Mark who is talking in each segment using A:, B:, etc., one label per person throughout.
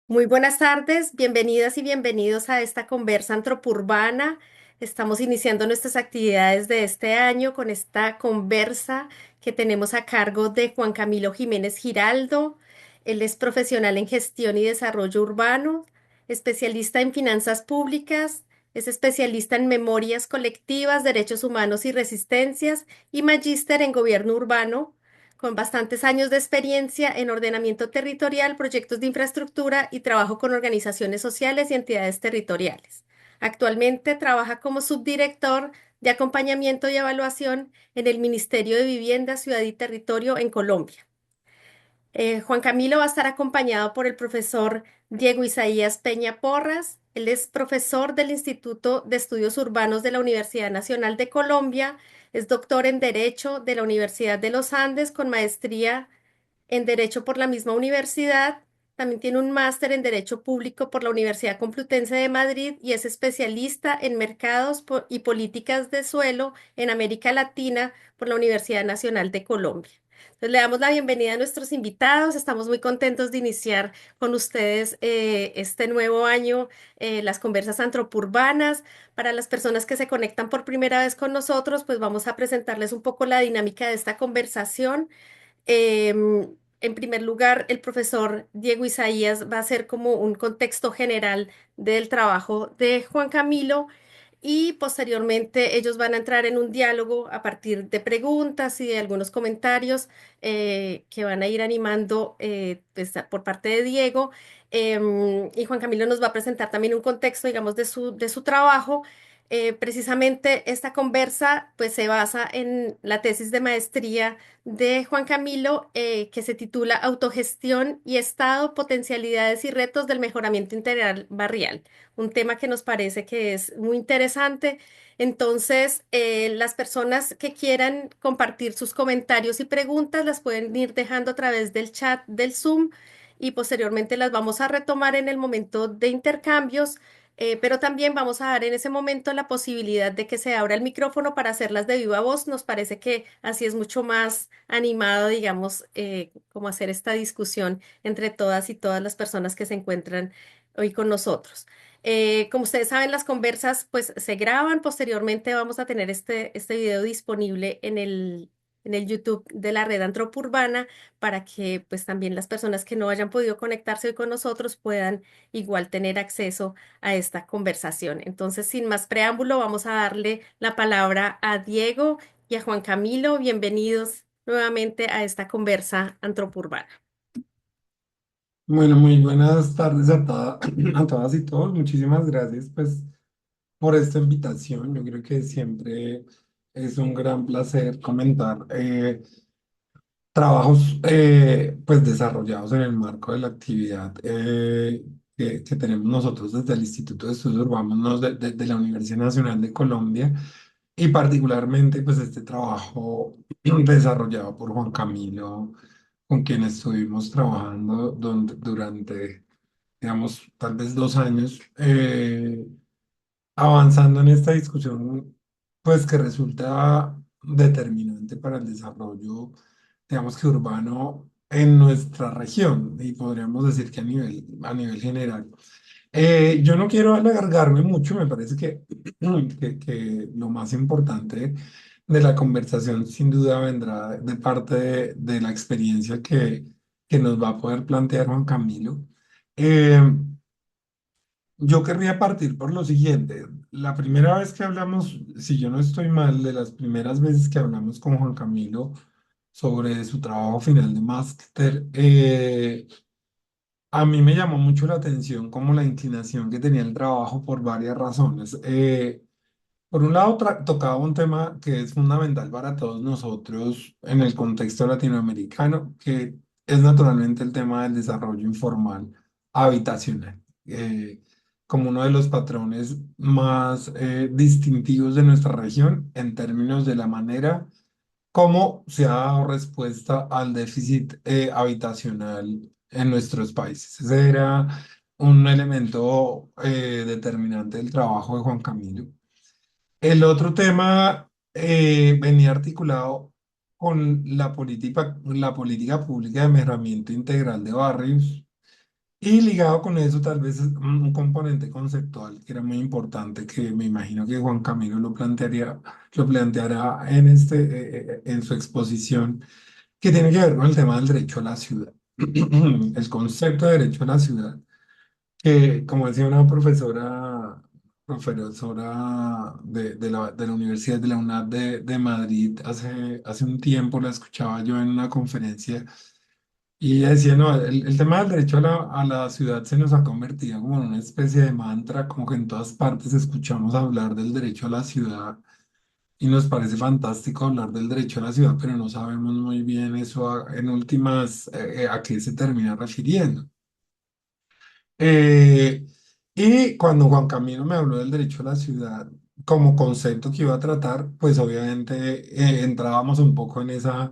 A: Muy buenas tardes, bienvenidas y bienvenidos a esta conversa antropurbana. Estamos iniciando nuestras actividades de este año con esta conversa que tenemos a cargo de Juan Camilo Jiménez Giraldo. Él es profesional en gestión y desarrollo urbano, especialista en finanzas públicas, es especialista en memorias colectivas, derechos humanos y resistencias y magíster en gobierno urbano con bastantes años de experiencia en ordenamiento territorial, proyectos de infraestructura y trabajo con organizaciones sociales y entidades territoriales. Actualmente trabaja como subdirector de acompañamiento y evaluación en el Ministerio de Vivienda, Ciudad y Territorio en Colombia. Juan Camilo va a estar acompañado por el profesor Diego Isaías Peña Porras. Él es profesor del Instituto de Estudios Urbanos de la Universidad Nacional de Colombia. Es doctor en Derecho de la Universidad de los Andes con maestría en Derecho por la misma universidad. También tiene un máster en Derecho Público por la Universidad Complutense de Madrid y es especialista en mercados y políticas de suelo en América Latina por la Universidad Nacional de Colombia. Entonces, le damos la bienvenida a nuestros invitados. Estamos muy contentos de iniciar con ustedes este nuevo año, las conversas antropurbanas. Para las personas que se conectan por primera vez con nosotros, pues vamos a presentarles un poco la dinámica de esta conversación. En primer lugar, el profesor Diego Isaías va a hacer como un contexto general del trabajo de Juan Camilo y posteriormente ellos van a entrar en un diálogo a partir de preguntas y de algunos comentarios que van a ir animando pues, por parte de Diego. Y Juan Camilo nos va a presentar también un contexto, digamos, de su trabajo. Precisamente esta conversa pues se basa en la tesis de maestría de Juan Camilo, que se titula Autogestión y Estado, potencialidades y retos del mejoramiento integral barrial, un tema que nos parece que es muy interesante. Entonces, las personas que quieran compartir sus comentarios y preguntas las pueden ir dejando a través del chat del Zoom y posteriormente las vamos a retomar en el momento de intercambios. Pero también vamos a dar en ese momento la posibilidad de que se abra el micrófono para hacerlas de viva voz. Nos parece que así es mucho más animado, digamos, como hacer esta discusión entre todas y todas las personas que se encuentran hoy con nosotros. Como ustedes saben, las conversas pues se graban. Posteriormente vamos a tener este video disponible en el YouTube de la red Antropurbana para que pues también las personas que no hayan podido conectarse hoy con nosotros puedan igual tener acceso a esta conversación. Entonces, sin más preámbulo, vamos a darle la palabra a Diego y a Juan Camilo. Bienvenidos nuevamente a esta conversa antropurbana.
B: Bueno, muy buenas tardes a todas y todos. Muchísimas gracias, pues, por esta invitación. Yo creo que siempre es un gran placer comentar trabajos, pues, desarrollados en el marco de la actividad que tenemos nosotros desde el Instituto de Estudios Urbanos de la Universidad Nacional de Colombia y particularmente, pues, este trabajo desarrollado por Juan Camilo, con quien estuvimos trabajando durante digamos, tal vez 2 años, avanzando en esta discusión, pues que resulta determinante para el desarrollo, digamos que urbano en nuestra región y podríamos decir que a nivel general. Yo no quiero alargarme mucho, me parece que lo más importante de la conversación sin duda vendrá de parte de la experiencia que nos va a poder plantear Juan Camilo. Eh, yo querría partir por lo siguiente. La primera vez que hablamos, si yo no estoy mal, de las primeras veces que hablamos con Juan Camilo sobre su trabajo final de máster, a mí me llamó mucho la atención como la inclinación que tenía el trabajo por varias razones. Por un lado, tocaba un tema que es fundamental para todos nosotros en el contexto latinoamericano, que es naturalmente el tema del desarrollo informal habitacional, como uno de los patrones más distintivos de nuestra región en términos de la manera como se ha dado respuesta al déficit habitacional en nuestros países. Ese era un elemento determinante del trabajo de Juan Camilo. El otro tema venía articulado con la política pública de mejoramiento integral de barrios, Y ligado con eso, tal vez un componente conceptual que era muy importante, que me imagino que Juan Camilo lo planteará en en su exposición, que tiene que ver con el tema del derecho a la ciudad. El concepto de derecho a la ciudad, que como decía una profesora de la Universidad de la UNAD de Madrid hace un tiempo, la escuchaba yo en una conferencia y ella decía, no, el tema del derecho a a la ciudad se nos ha convertido como en una especie de mantra, como que en todas partes escuchamos hablar del derecho a la ciudad y nos parece fantástico hablar del derecho a la ciudad, pero no sabemos muy bien eso en últimas a qué se termina refiriendo. Eh, y cuando Juan Camilo me habló del derecho a la ciudad como concepto que iba a tratar, pues obviamente entrábamos un poco en esa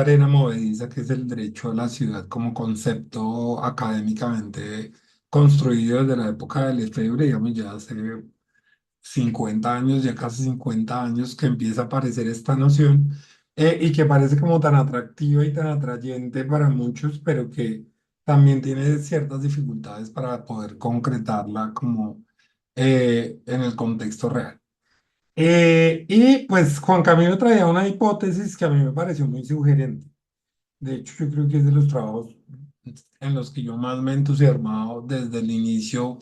B: arena movediza que es el derecho a la ciudad como concepto académicamente construido desde la época del Lefebvre, digamos, ya hace 50 años, ya casi 50 años que empieza a aparecer esta noción y que parece como tan atractiva y tan atrayente para muchos, pero que también tiene ciertas dificultades para poder concretarla como en el contexto real. Y pues Juan Camilo traía una hipótesis que a mí me pareció muy sugerente. De hecho, yo creo que es de los trabajos en los que yo más me he entusiasmado desde el inicio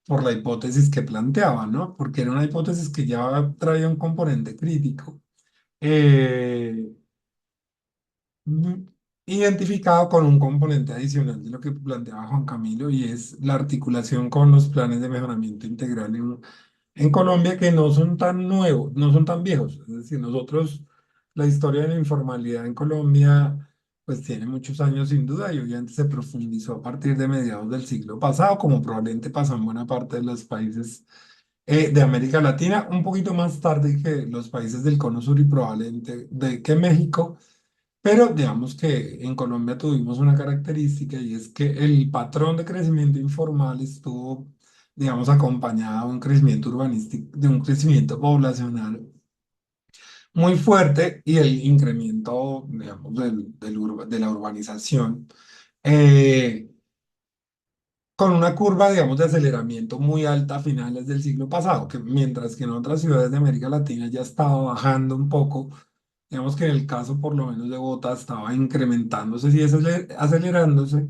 B: por la hipótesis que planteaba, ¿no? Porque era una hipótesis que ya traía un componente crítico, eh, mm, identificado con un componente adicional de lo que planteaba Juan Camilo, y es la articulación con los planes de mejoramiento integral en Colombia, que no son tan nuevos, no son tan viejos. Es decir, nosotros, la historia de la informalidad en Colombia, pues tiene muchos años sin duda y obviamente se profundizó a partir de mediados del siglo pasado, como probablemente pasó en buena parte de los países de América Latina, un poquito más tarde que los países del Cono Sur y probablemente que México. Pero digamos que en Colombia tuvimos una característica y es que el patrón de crecimiento informal estuvo, digamos, acompañado de un crecimiento urbanístico, de un crecimiento poblacional muy fuerte y el incremento, digamos, de la urbanización, eh, con una curva, digamos, de aceleramiento muy alta a finales del siglo pasado, que mientras que en otras ciudades de América Latina ya estaba bajando un poco. Digamos que en el caso por lo menos de Bogotá estaba incrementándose y acelerándose.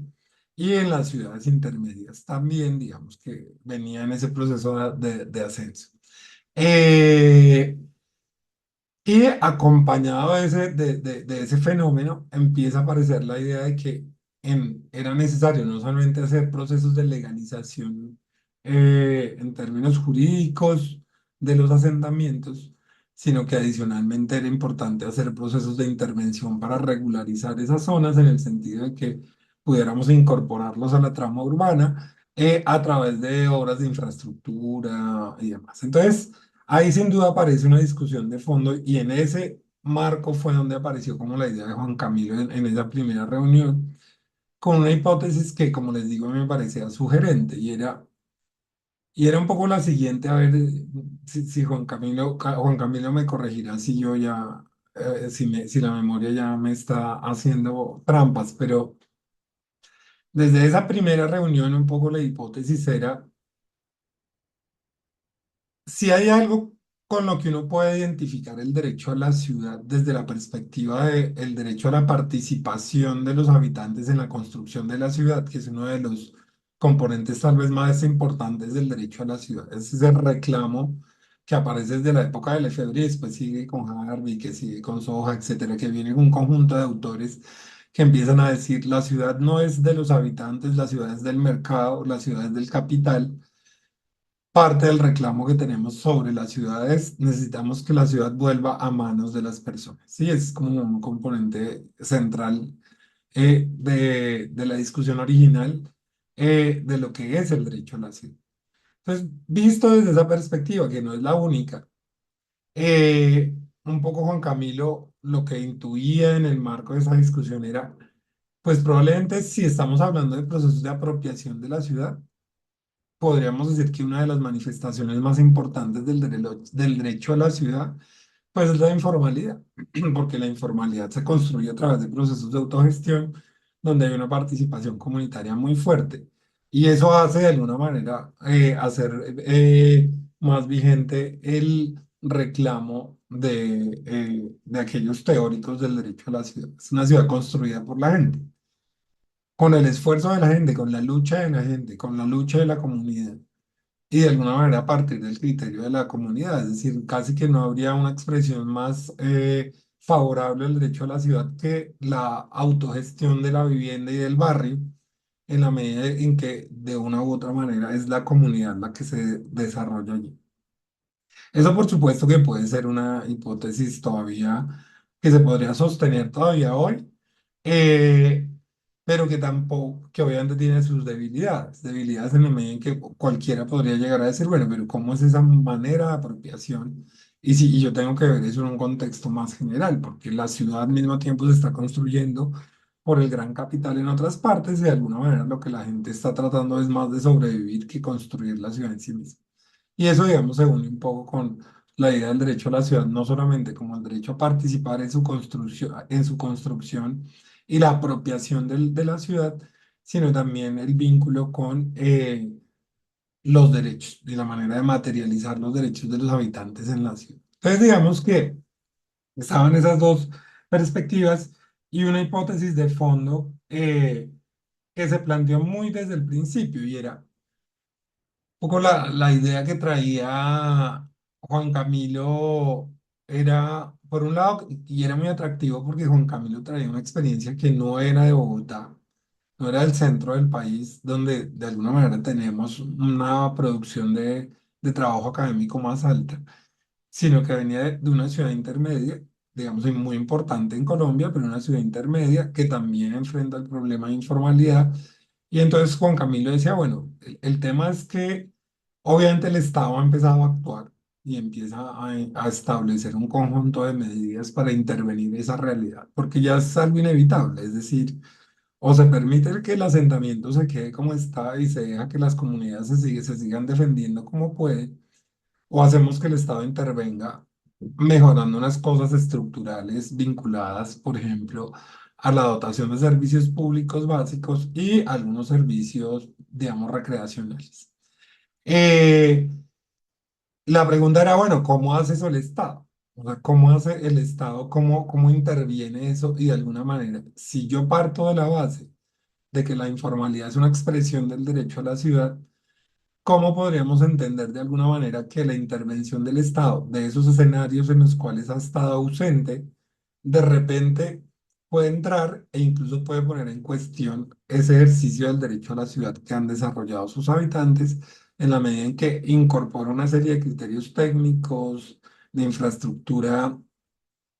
B: Y en las ciudades intermedias también, digamos que venía en ese proceso de ascenso. Eh, y acompañado de ese fenómeno, empieza a aparecer la idea de que era necesario no solamente hacer procesos de legalización en términos jurídicos de los asentamientos, sino que adicionalmente era importante hacer procesos de intervención para regularizar esas zonas en el sentido de que pudiéramos incorporarlos a la trama urbana a través de obras de infraestructura y demás. Entonces, ahí sin duda aparece una discusión de fondo y en ese marco fue donde apareció como la idea de Juan Camilo en esa primera reunión, con una hipótesis que, como les digo, me parecía sugerente y era un poco la siguiente, a ver si Juan Camilo me corregirá si yo ya, si la memoria ya me está haciendo trampas, pero desde esa primera reunión un poco la hipótesis era si hay algo con lo que uno puede identificar el derecho a la ciudad desde la perspectiva del derecho a la participación de los habitantes en la construcción de la ciudad, que es uno de los componentes tal vez más importantes del derecho a la ciudad, es ese reclamo que aparece desde la época de Lefebvre y después sigue con Harvey, que sigue con Soja, etcétera, que viene un conjunto de autores que empiezan a decir la ciudad no es de los habitantes, la ciudad es del mercado, la ciudad es del capital. Parte del reclamo que tenemos sobre las ciudades, necesitamos que la ciudad vuelva a manos de las personas. Sí, es como un componente central de la discusión original de lo que es el derecho a la ciudad. Entonces, visto desde esa perspectiva, que no es la única, un poco Juan Camilo lo que intuía en el marco de esa discusión era, pues probablemente si estamos hablando de procesos de apropiación de la ciudad, podríamos decir que una de las manifestaciones más importantes del derecho a la ciudad, pues es la informalidad, porque la informalidad se construye a través de procesos de autogestión, donde hay una participación comunitaria muy fuerte. Y eso hace de alguna manera hacer más vigente el reclamo de aquellos teóricos del derecho a la ciudad. Es una ciudad construida por la gente, con el esfuerzo de la gente, con la lucha de la gente, con la lucha de la comunidad y de alguna manera a partir del criterio de la comunidad. Es decir, casi que no habría una expresión más favorable al derecho a la ciudad que la autogestión de la vivienda y del barrio, en la medida en que de una u otra manera es la comunidad la que se desarrolla allí. Eso por supuesto que puede ser una hipótesis todavía que se podría sostener todavía hoy, eh, pero que tampoco, que obviamente tiene sus debilidades, debilidades en la medida en que cualquiera podría llegar a decir, bueno, pero ¿cómo es esa manera de apropiación? Y si y yo tengo que ver eso en un contexto más general, porque la ciudad al mismo tiempo se está construyendo por el gran capital en otras partes, y de alguna manera lo que la gente está tratando es más de sobrevivir que construir la ciudad en sí misma. Y eso, digamos, se une un poco con la idea del derecho a la ciudad, no solamente como el derecho a participar en su construcción y la apropiación de la ciudad, sino también el vínculo con los derechos y la manera de materializar los derechos de los habitantes en la ciudad. Entonces, digamos que estaban esas dos perspectivas y una hipótesis de fondo que se planteó muy desde el principio y era poco la idea que traía Juan Camilo era, por un lado, y era muy atractivo porque Juan Camilo traía una experiencia que no era de Bogotá, no era del centro del país, donde de alguna manera tenemos una producción de trabajo académico más alta, sino que venía de una ciudad intermedia, digamos, y muy importante en Colombia, pero una ciudad intermedia que también enfrenta el problema de informalidad. Y entonces Juan Camilo decía, bueno, el tema es que obviamente el Estado ha empezado a actuar y empieza a establecer un conjunto de medidas para intervenir esa realidad, porque ya es algo inevitable, es decir, o se permite que el asentamiento se quede como está y se deja que las comunidades se sigan defendiendo como pueden, o hacemos que el Estado intervenga mejorando unas cosas estructurales vinculadas, por ejemplo, a la dotación de servicios públicos básicos y algunos servicios, digamos, recreacionales. Eh, la pregunta era, bueno, ¿cómo hace eso el Estado? O sea, ¿cómo hace el Estado? ¿Cómo interviene eso? Y de alguna manera, si yo parto de la base de que la informalidad es una expresión del derecho a la ciudad, ¿cómo podríamos entender de alguna manera que la intervención del Estado de esos escenarios en los cuales ha estado ausente, de repente puede entrar e incluso puede poner en cuestión ese ejercicio del derecho a la ciudad que han desarrollado sus habitantes en la medida en que incorpora una serie de criterios técnicos, de infraestructura,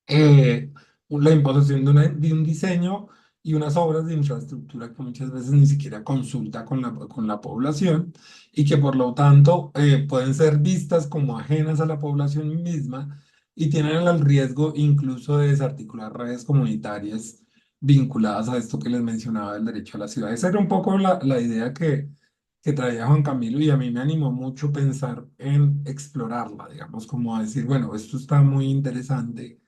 B: la imposición de un diseño y unas obras de infraestructura que muchas veces ni siquiera consulta con la población y que por lo tanto pueden ser vistas como ajenas a la población misma y tienen el riesgo incluso de desarticular redes comunitarias vinculadas a esto que les mencionaba del derecho a la ciudad. Esa era un poco la idea que traía Juan Camilo y a mí me animó mucho pensar en explorarla, digamos, como a decir, bueno, esto está muy interesante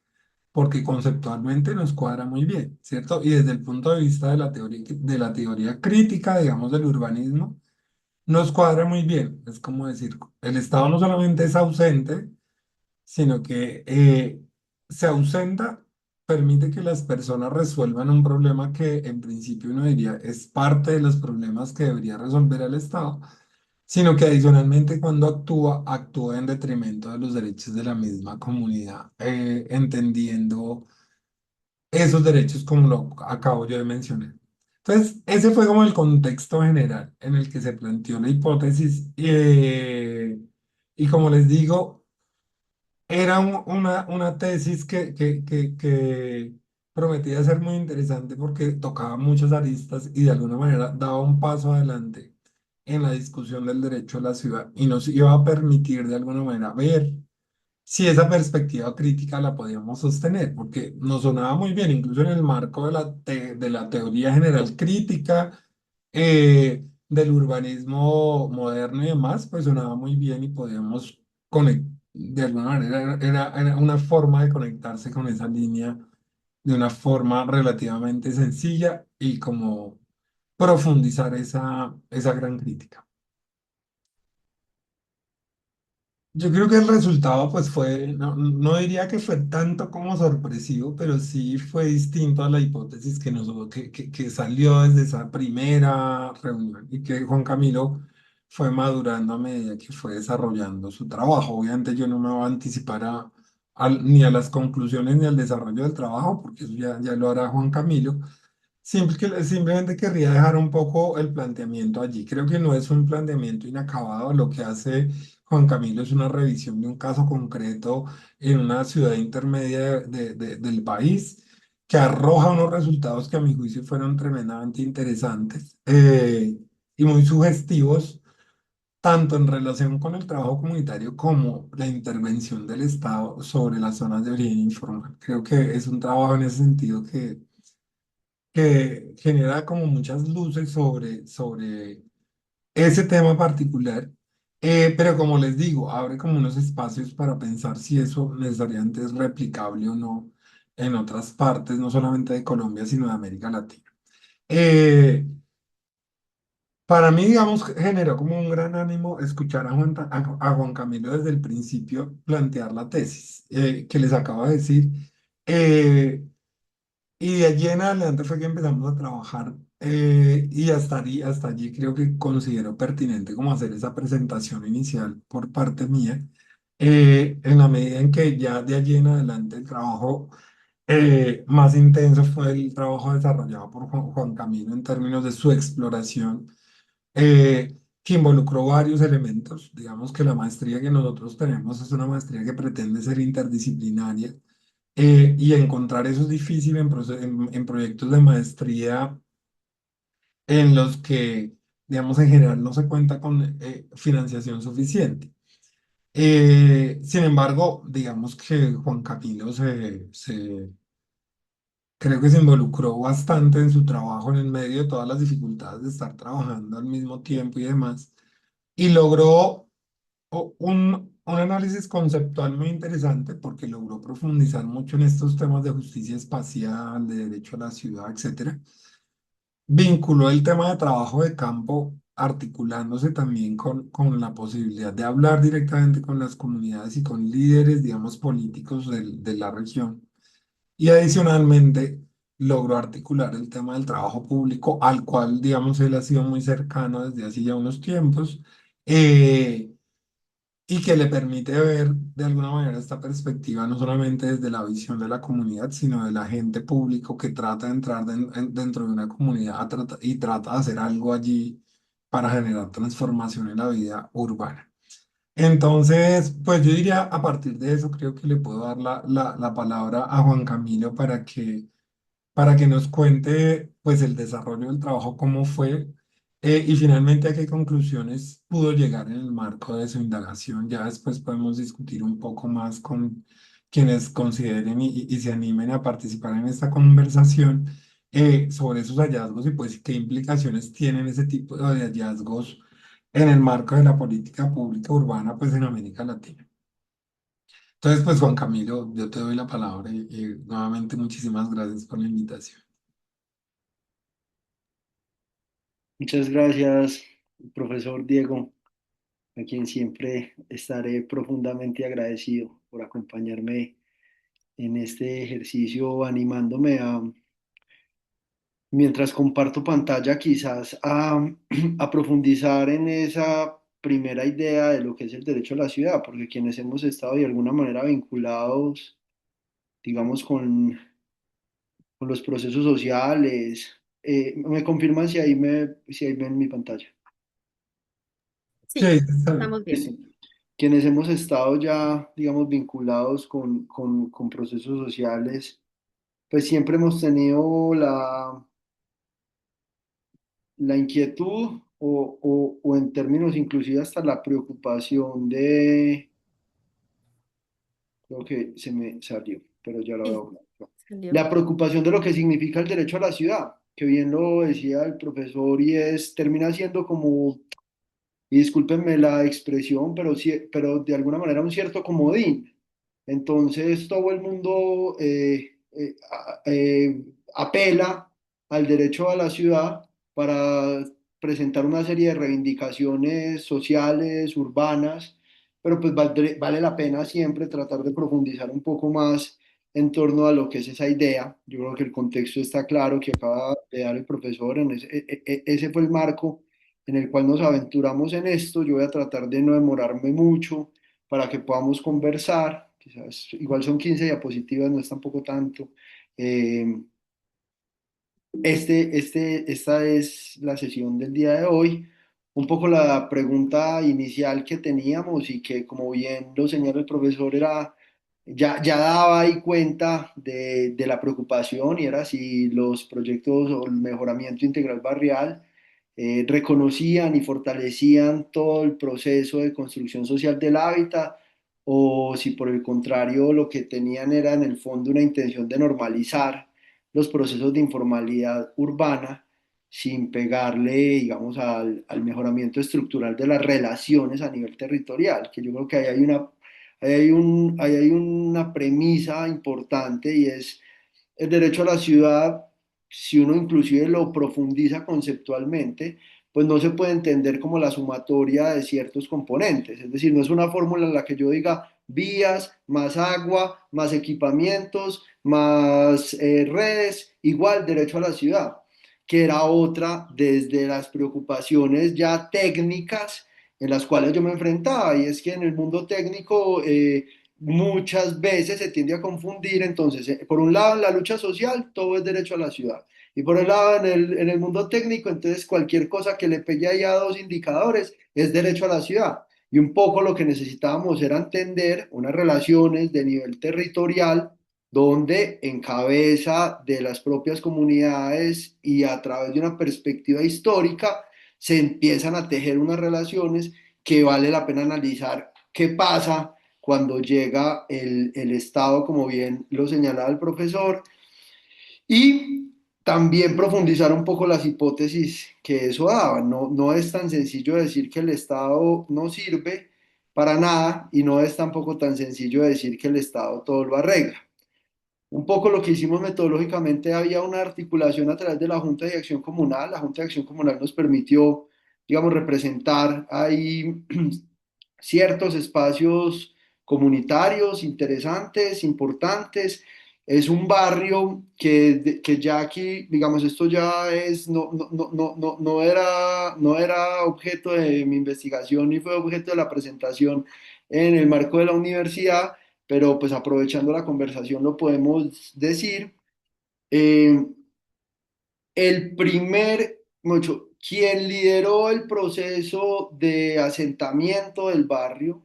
B: porque conceptualmente nos cuadra muy bien, ¿cierto? Y desde el punto de vista de la teoría crítica, digamos, del urbanismo, nos cuadra muy bien. Es como decir, el Estado no solamente es ausente, sino que se ausenta, permite que las personas resuelvan un problema que en principio uno diría es parte de los problemas que debería resolver el Estado, sino que adicionalmente cuando actúa, actúa en detrimento de los derechos de la misma comunidad, entendiendo esos derechos como lo acabo yo de mencionar. Entonces, ese fue como el contexto general en el que se planteó la hipótesis y como les digo, era una tesis que prometía ser muy interesante porque tocaba muchas aristas y de alguna manera daba un paso adelante en la discusión del derecho a la ciudad y nos iba a permitir de alguna manera ver si esa perspectiva crítica la podíamos sostener, porque nos sonaba muy bien, incluso en el marco de la teoría general crítica, del urbanismo moderno y demás, pues sonaba muy bien y podíamos conectar, de alguna manera, era una forma de conectarse con esa línea de una forma relativamente sencilla y como profundizar esa gran crítica. Yo creo que el resultado pues fue, no diría que fue tanto como sorpresivo, pero sí fue distinto a la hipótesis que salió desde esa primera reunión y que Juan Camilo fue madurando a medida que fue desarrollando su trabajo. Obviamente yo no me voy a anticipar ni a las conclusiones ni al desarrollo del trabajo, porque eso ya lo hará Juan Camilo. Simplemente querría dejar un poco el planteamiento allí. Creo que no es un planteamiento inacabado. Lo que hace Juan Camilo es una revisión de un caso concreto en una ciudad intermedia del país que arroja unos resultados que a mi juicio fueron tremendamente interesantes y muy sugestivos, tanto en relación con el trabajo comunitario como la intervención del Estado sobre las zonas de origen informal. Creo que es un trabajo en ese sentido que genera como muchas luces sobre ese tema particular, pero como les digo, abre como unos espacios para pensar si eso necesariamente es replicable o no en otras partes, no solamente de Colombia, sino de América Latina. Eh, para mí, digamos, generó como un gran ánimo escuchar a Juan Camilo desde el principio plantear la tesis que les acabo de decir. Eh, Y de allí en adelante fue que empezamos a trabajar y hasta allí creo que considero pertinente como hacer esa presentación inicial por parte mía, en la medida en que ya de allí en adelante el trabajo más intenso fue el trabajo desarrollado por Juan Camilo en términos de su exploración, que involucró varios elementos. Digamos que la maestría que nosotros tenemos es una maestría que pretende ser interdisciplinaria y encontrar eso es difícil en proyectos de maestría en los que, digamos, en general no se cuenta con financiación suficiente. Sin embargo, digamos que Juan Camilo creo que se involucró bastante en su trabajo en el medio de todas las dificultades de estar trabajando al mismo tiempo y demás, y logró un análisis conceptual muy interesante porque logró profundizar mucho en estos temas de justicia espacial, de derecho a la ciudad, etcétera. Vinculó el tema de trabajo de campo articulándose también con la posibilidad de hablar directamente con las comunidades y con líderes, digamos, políticos de la región. Y adicionalmente logró articular el tema del trabajo público, al cual, digamos, él ha sido muy cercano desde hace ya unos tiempos. eh, y que le permite ver de alguna manera esta perspectiva no solamente desde la visión de la comunidad, sino del agente público que trata de entrar dentro de una comunidad y trata de hacer algo allí para generar transformación en la vida urbana. Entonces, pues yo diría, a partir de eso, creo que le puedo dar la palabra a Juan Camilo para que nos cuente pues el desarrollo del trabajo, cómo fue y finalmente a qué conclusiones pudo llegar en el marco de su indagación. Ya después podemos discutir un poco más con quienes consideren y se animen a participar en esta conversación sobre esos hallazgos y pues qué implicaciones tienen ese tipo de hallazgos en el marco de la política pública urbana pues en América Latina. Entonces, pues Juan Camilo, yo te doy la palabra y nuevamente muchísimas gracias por la invitación.
C: Muchas gracias, profesor Diego, a quien siempre estaré profundamente agradecido por acompañarme en este ejercicio, animándome mientras comparto pantalla, quizás a profundizar en esa primera idea de lo que es el derecho a la ciudad, porque quienes hemos estado de alguna manera vinculados, digamos, con los procesos sociales, me confirman si ahí ven mi pantalla.
B: Sí,
A: Sí,
B: está bien.
A: estamos bien.
C: Listo. Quienes hemos estado ya, digamos, vinculados con procesos sociales, pues siempre hemos tenido la inquietud o en términos inclusive hasta la preocupación creo que se me salió, pero ya lo
A: Sí,
C: veo.
A: salió.
C: La preocupación de lo que significa el derecho a la ciudad, que bien lo decía el profesor, y termina siendo como, y discúlpenme la expresión, pero, pero de alguna manera un cierto comodín. Entonces todo el mundo apela al derecho a la ciudad para presentar una serie de reivindicaciones sociales, urbanas, pero pues vale la pena siempre tratar de profundizar un poco más en torno a lo que es esa idea. Yo creo que el contexto está claro que acaba de dar el profesor, ese fue el marco en el cual nos aventuramos en esto. Yo voy a tratar de no demorarme mucho para que podamos conversar. Quizás igual son 15 diapositivas, no es tampoco tanto. Eh, esta es la sesión del día de hoy. Un poco la pregunta inicial que teníamos y que, como bien lo señala el profesor, era, ya daba ahí cuenta de la preocupación y era si los proyectos o el mejoramiento integral barrial reconocían y fortalecían todo el proceso de construcción social del hábitat o si por el contrario lo que tenían era en el fondo una intención de normalizar los procesos de informalidad urbana sin pegarle, digamos, al mejoramiento estructural de las relaciones a nivel territorial, que yo creo que ahí hay una premisa importante y es el derecho a la ciudad, si uno inclusive lo profundiza conceptualmente, pues no se puede entender como la sumatoria de ciertos componentes. Es decir, no es una fórmula en la que yo diga vías, más agua, más equipamientos, más redes, igual derecho a la ciudad, que era otra desde las preocupaciones ya técnicas en las cuales yo me enfrentaba. Y es que en el mundo técnico muchas veces se tiende a confundir. Entonces, por un lado, en la lucha social, todo es derecho a la ciudad. Y por el lado, en el mundo técnico, entonces cualquier cosa que le pegue ahí a dos indicadores es derecho a la ciudad. Y un poco lo que necesitábamos era entender unas relaciones de nivel territorial donde en cabeza de las propias comunidades y a través de una perspectiva histórica se empiezan a tejer unas relaciones que vale la pena analizar qué pasa cuando llega el Estado, como bien lo señalaba el profesor, y también profundizar un poco las hipótesis que eso daba. No, no es tan sencillo decir que el Estado no sirve para nada y no es tampoco tan sencillo decir que el Estado todo lo arregla. Un poco lo que hicimos metodológicamente, había una articulación a través de la Junta de Acción Comunal. La Junta de Acción Comunal nos permitió, digamos, representar ahí ciertos espacios comunitarios interesantes, importantes. Es un barrio que ya aquí, digamos, esto ya es, no era objeto de mi investigación ni fue objeto de la presentación en el marco de la universidad, pero pues aprovechando la conversación lo podemos decir. Eh, quien lideró el proceso de asentamiento del barrio,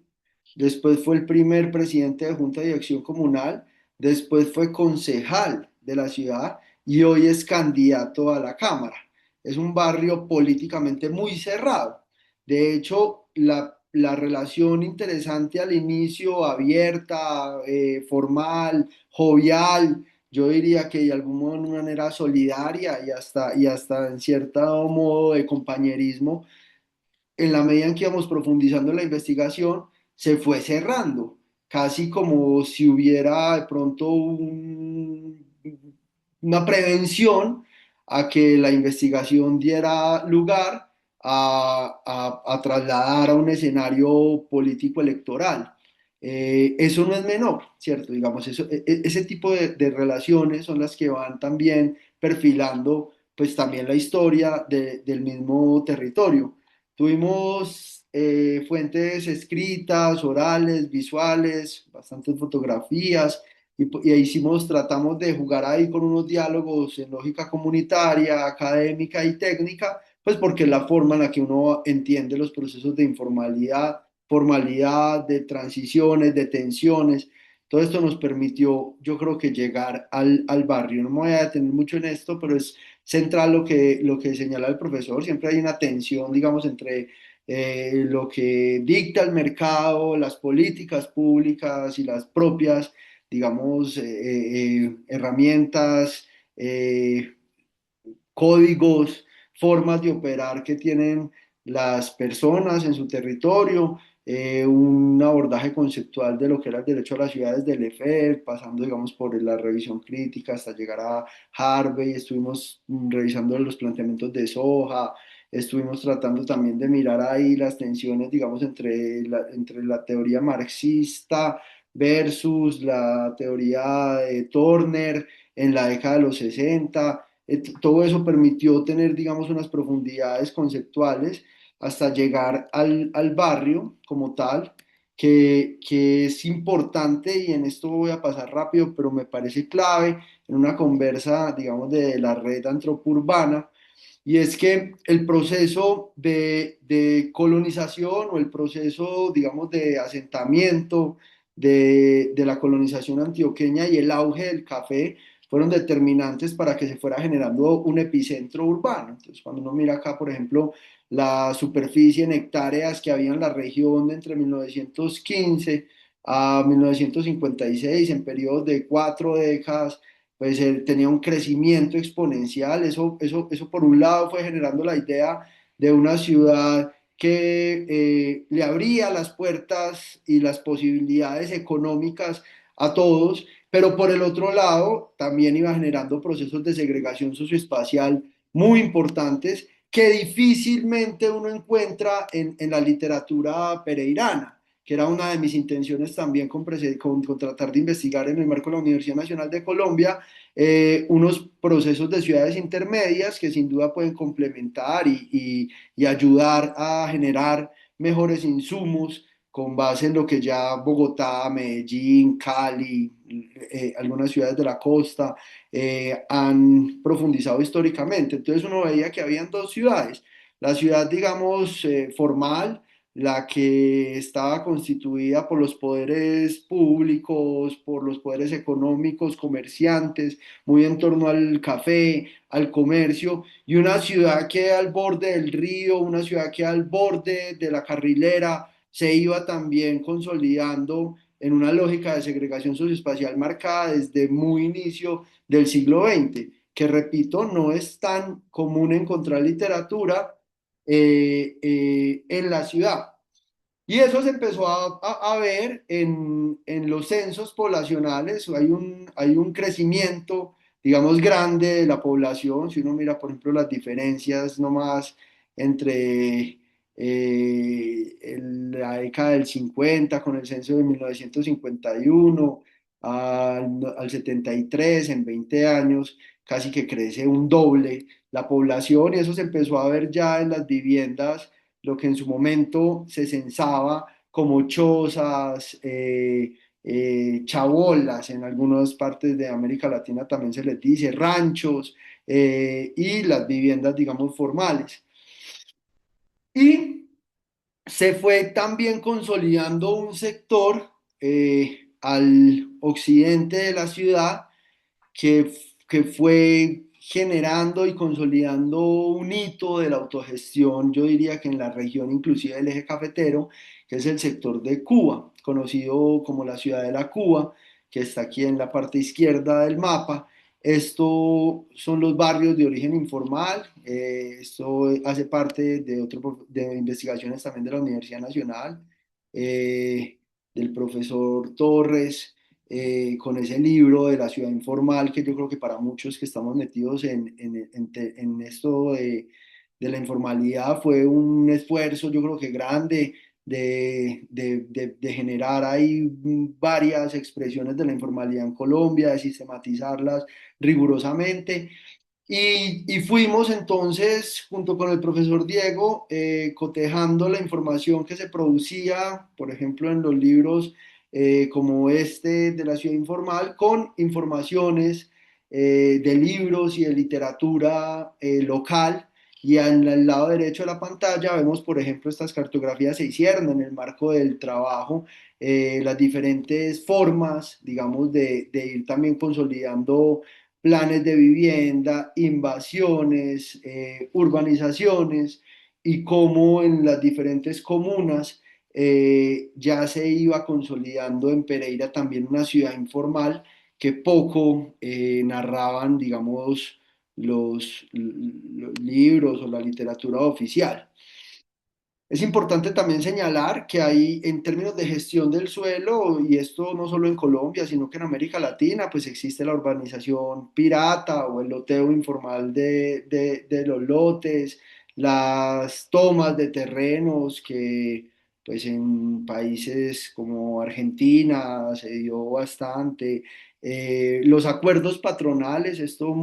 C: después fue el primer presidente de Junta de Acción Comunal, después fue concejal de la ciudad y hoy es candidato a la Cámara. Es un barrio políticamente muy cerrado. De hecho, la relación interesante al inicio, abierta, formal, jovial, yo diría que de alguna manera solidaria y hasta en cierto modo de compañerismo, en la medida en que íbamos profundizando en la investigación, se fue cerrando, casi como si hubiera de pronto una prevención a que la investigación diera lugar a trasladar a un escenario político electoral. Eso no es menor, ¿cierto? Digamos, ese tipo de relaciones son las que van también perfilando pues también la historia del mismo territorio. Tuvimos fuentes escritas, orales, visuales, bastantes fotografías, y ahí hicimos, tratamos de jugar ahí con unos diálogos en lógica comunitaria, académica y técnica, pues porque es la forma en la que uno entiende los procesos de informalidad, formalidad, de transiciones, de tensiones. Todo esto nos permitió, yo creo que llegar al barrio. No me voy a detener mucho en esto, pero es central lo que señala el profesor. Siempre hay una tensión, digamos, entre lo que dicta el mercado, las políticas públicas y las propias, digamos, herramientas, eh, códigos, formas de operar que tienen las personas en su territorio. un abordaje conceptual de lo que era el derecho a las ciudades del Lefebvre, pasando, digamos, por la revisión crítica hasta llegar a Harvey, estuvimos revisando los planteamientos de Soja, estuvimos tratando también de mirar ahí las tensiones, digamos, entre la teoría marxista versus la teoría de Turner en la década de los 60. Todo eso permitió tener, digamos, unas profundidades conceptuales hasta llegar al barrio como tal, que es importante, y en esto voy a pasar rápido, pero me parece clave en una conversa, digamos, de la red antropurbana, y es que el proceso de colonización o el proceso, digamos, de asentamiento de la colonización antioqueña y el auge del café fueron determinantes para que se fuera generando un epicentro urbano. Entonces, cuando uno mira acá, por ejemplo, la superficie en hectáreas que había en la región entre 1915 a 1956, en periodos de 4 décadas, pues tenía un crecimiento exponencial. Eso por un lado fue generando la idea de una ciudad que le abría las puertas y las posibilidades económicas a todos, pero por el otro lado también iba generando procesos de segregación socioespacial muy importantes que difícilmente uno encuentra en la literatura pereirana, que era una de mis intenciones también con tratar de investigar en el marco de la Universidad Nacional de Colombia, unos procesos de ciudades intermedias que sin duda pueden complementar y ayudar a generar mejores insumos con base en lo que ya Bogotá, Medellín, Cali, algunas ciudades de la costa han profundizado históricamente. Entonces uno veía que habían dos ciudades, la ciudad, digamos, formal, la que estaba constituida por los poderes públicos, por los poderes económicos, comerciantes, muy en torno al café, al comercio, y una ciudad que al borde del río, una ciudad que al borde de la carrilera se iba también consolidando en una lógica de segregación socioespacial marcada desde muy inicio del siglo XX, que repito, no es tan común encontrar literatura en la ciudad. Y eso se empezó a ver en los censos poblacionales. Hay un crecimiento, digamos, grande de la población. Si uno mira, por ejemplo, las diferencias nomás entre la década del 50 con el censo de 1951 al 73, en 20 años, casi que crece un doble la población, y eso se empezó a ver ya en las viviendas, lo que en su momento se censaba como chozas, chabolas, en algunas partes de América Latina también se les dice ranchos, y las viviendas, digamos, formales. Y se fue también consolidando un sector al occidente de la ciudad que, que fue generando y consolidando un hito de la autogestión, yo diría que en la región inclusive del eje cafetero, que es el sector de Cuba, conocido como la ciudad de la Cuba, que está aquí en la parte izquierda del mapa. Esto son los barrios de origen informal. Esto hace parte de investigaciones también de la Universidad Nacional, del profesor Torres, con ese libro de la ciudad informal, que yo creo que para muchos que estamos metidos en esto de la informalidad fue un esfuerzo, yo creo que grande, de generar ahí varias expresiones de la informalidad en Colombia, de sistematizarlas rigurosamente. Y fuimos entonces, junto con el profesor Diego, cotejando la información que se producía, por ejemplo, en los libros como este de la ciudad informal, con informaciones de libros y de literatura local. Y al lado derecho de la pantalla vemos, por ejemplo, estas cartografías se hicieron en el marco del trabajo, las diferentes formas, digamos, de ir también consolidando planes de vivienda, invasiones, urbanizaciones, y cómo en las diferentes comunas ya se iba consolidando en Pereira también una ciudad informal que poco narraban, digamos, los libros o la literatura oficial. Es importante también señalar que hay, en términos de gestión del suelo, y esto no solo en Colombia, sino que en América Latina, pues existe la urbanización pirata o el loteo informal de los lotes, las tomas de terrenos que, pues en países como Argentina se dio bastante. Los acuerdos patronales, esto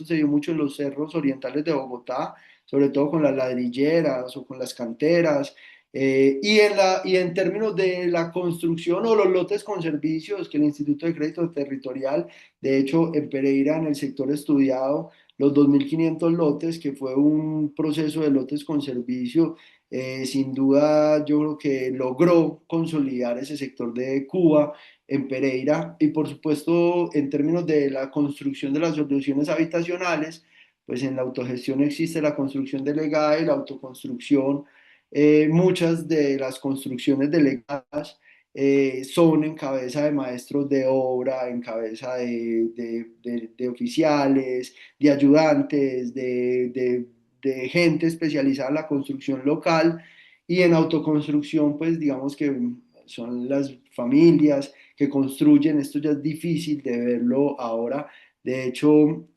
C: se dio mucho en los cerros orientales de Bogotá, sobre todo con las ladrilleras o con las canteras. Y en términos de la construcción o los lotes con servicios que el Instituto de Crédito Territorial, de hecho, en Pereira, en el sector estudiado, los 2.500 lotes, que fue un proceso de lotes con servicio, sin duda yo creo que logró consolidar ese sector de Cuba en Pereira y por supuesto en términos de la construcción de las soluciones habitacionales, pues en la autogestión existe la construcción delegada y la autoconstrucción. Muchas de las construcciones delegadas son en cabeza de maestros de obra, en cabeza de oficiales, de ayudantes, de gente especializada en la construcción local y en autoconstrucción, pues digamos que son las familias que construyen. Esto ya es difícil de verlo ahora. De hecho,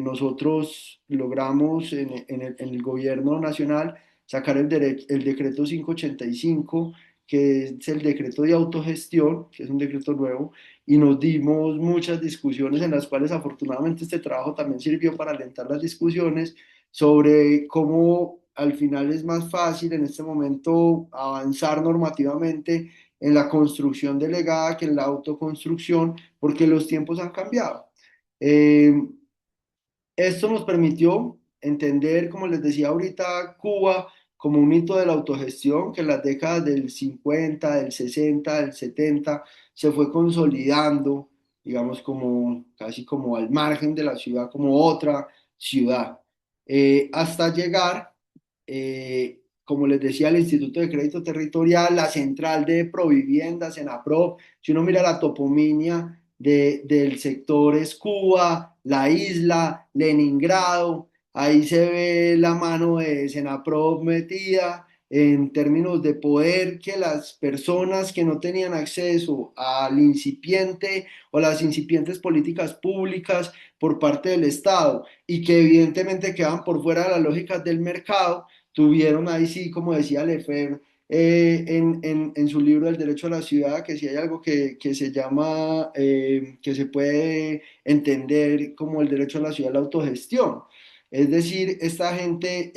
C: nosotros logramos en el gobierno nacional sacar el decreto 585, que es el decreto de autogestión, que es un decreto nuevo, y nos dimos muchas discusiones en las cuales afortunadamente este trabajo también sirvió para alentar las discusiones sobre cómo al final es más fácil en este momento avanzar normativamente en la construcción delegada que en la autoconstrucción, porque los tiempos han cambiado. Eh, Esto nos permitió entender, como les decía ahorita, Cuba como un hito de la autogestión que en las décadas del 50, del 60, del 70 se fue consolidando, digamos, como casi como al margen de la ciudad, como otra ciudad, hasta llegar, como les decía, al Instituto de Crédito Territorial, la central de Proviviendas, en APRO. Si uno mira la toponimia del sector es Cuba, la isla, Leningrado, ahí se ve la mano de Senaprov metida en términos de poder que las personas que no tenían acceso al incipiente o las incipientes políticas públicas por parte del Estado y que evidentemente quedan por fuera de las lógicas del mercado, tuvieron ahí sí, como decía Lefebvre, en su libro El Derecho a la Ciudad, que si hay algo que se llama, que se puede entender como el derecho a la ciudad, la autogestión. Es decir, esta gente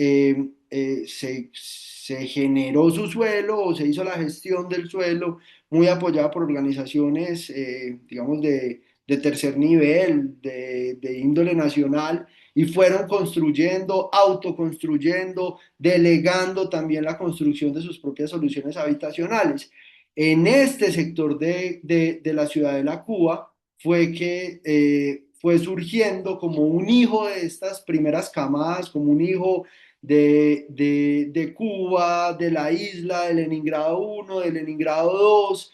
C: se generó su suelo o se hizo la gestión del suelo muy apoyada por organizaciones, digamos, de tercer nivel, de índole nacional, y fueron construyendo, autoconstruyendo, delegando también la construcción de sus propias soluciones habitacionales. En este sector de la ciudad de la Cuba fue que fue surgiendo como un hijo de estas primeras camadas, como un hijo de Cuba, de la isla, de Leningrado uno, de Leningrado dos.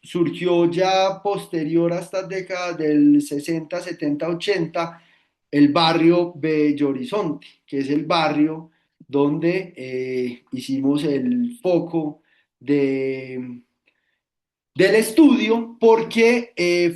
C: Surgió ya posterior a estas décadas del 60, 70, 80 el barrio Bello Horizonte, que es el barrio donde hicimos el foco de, del estudio, porque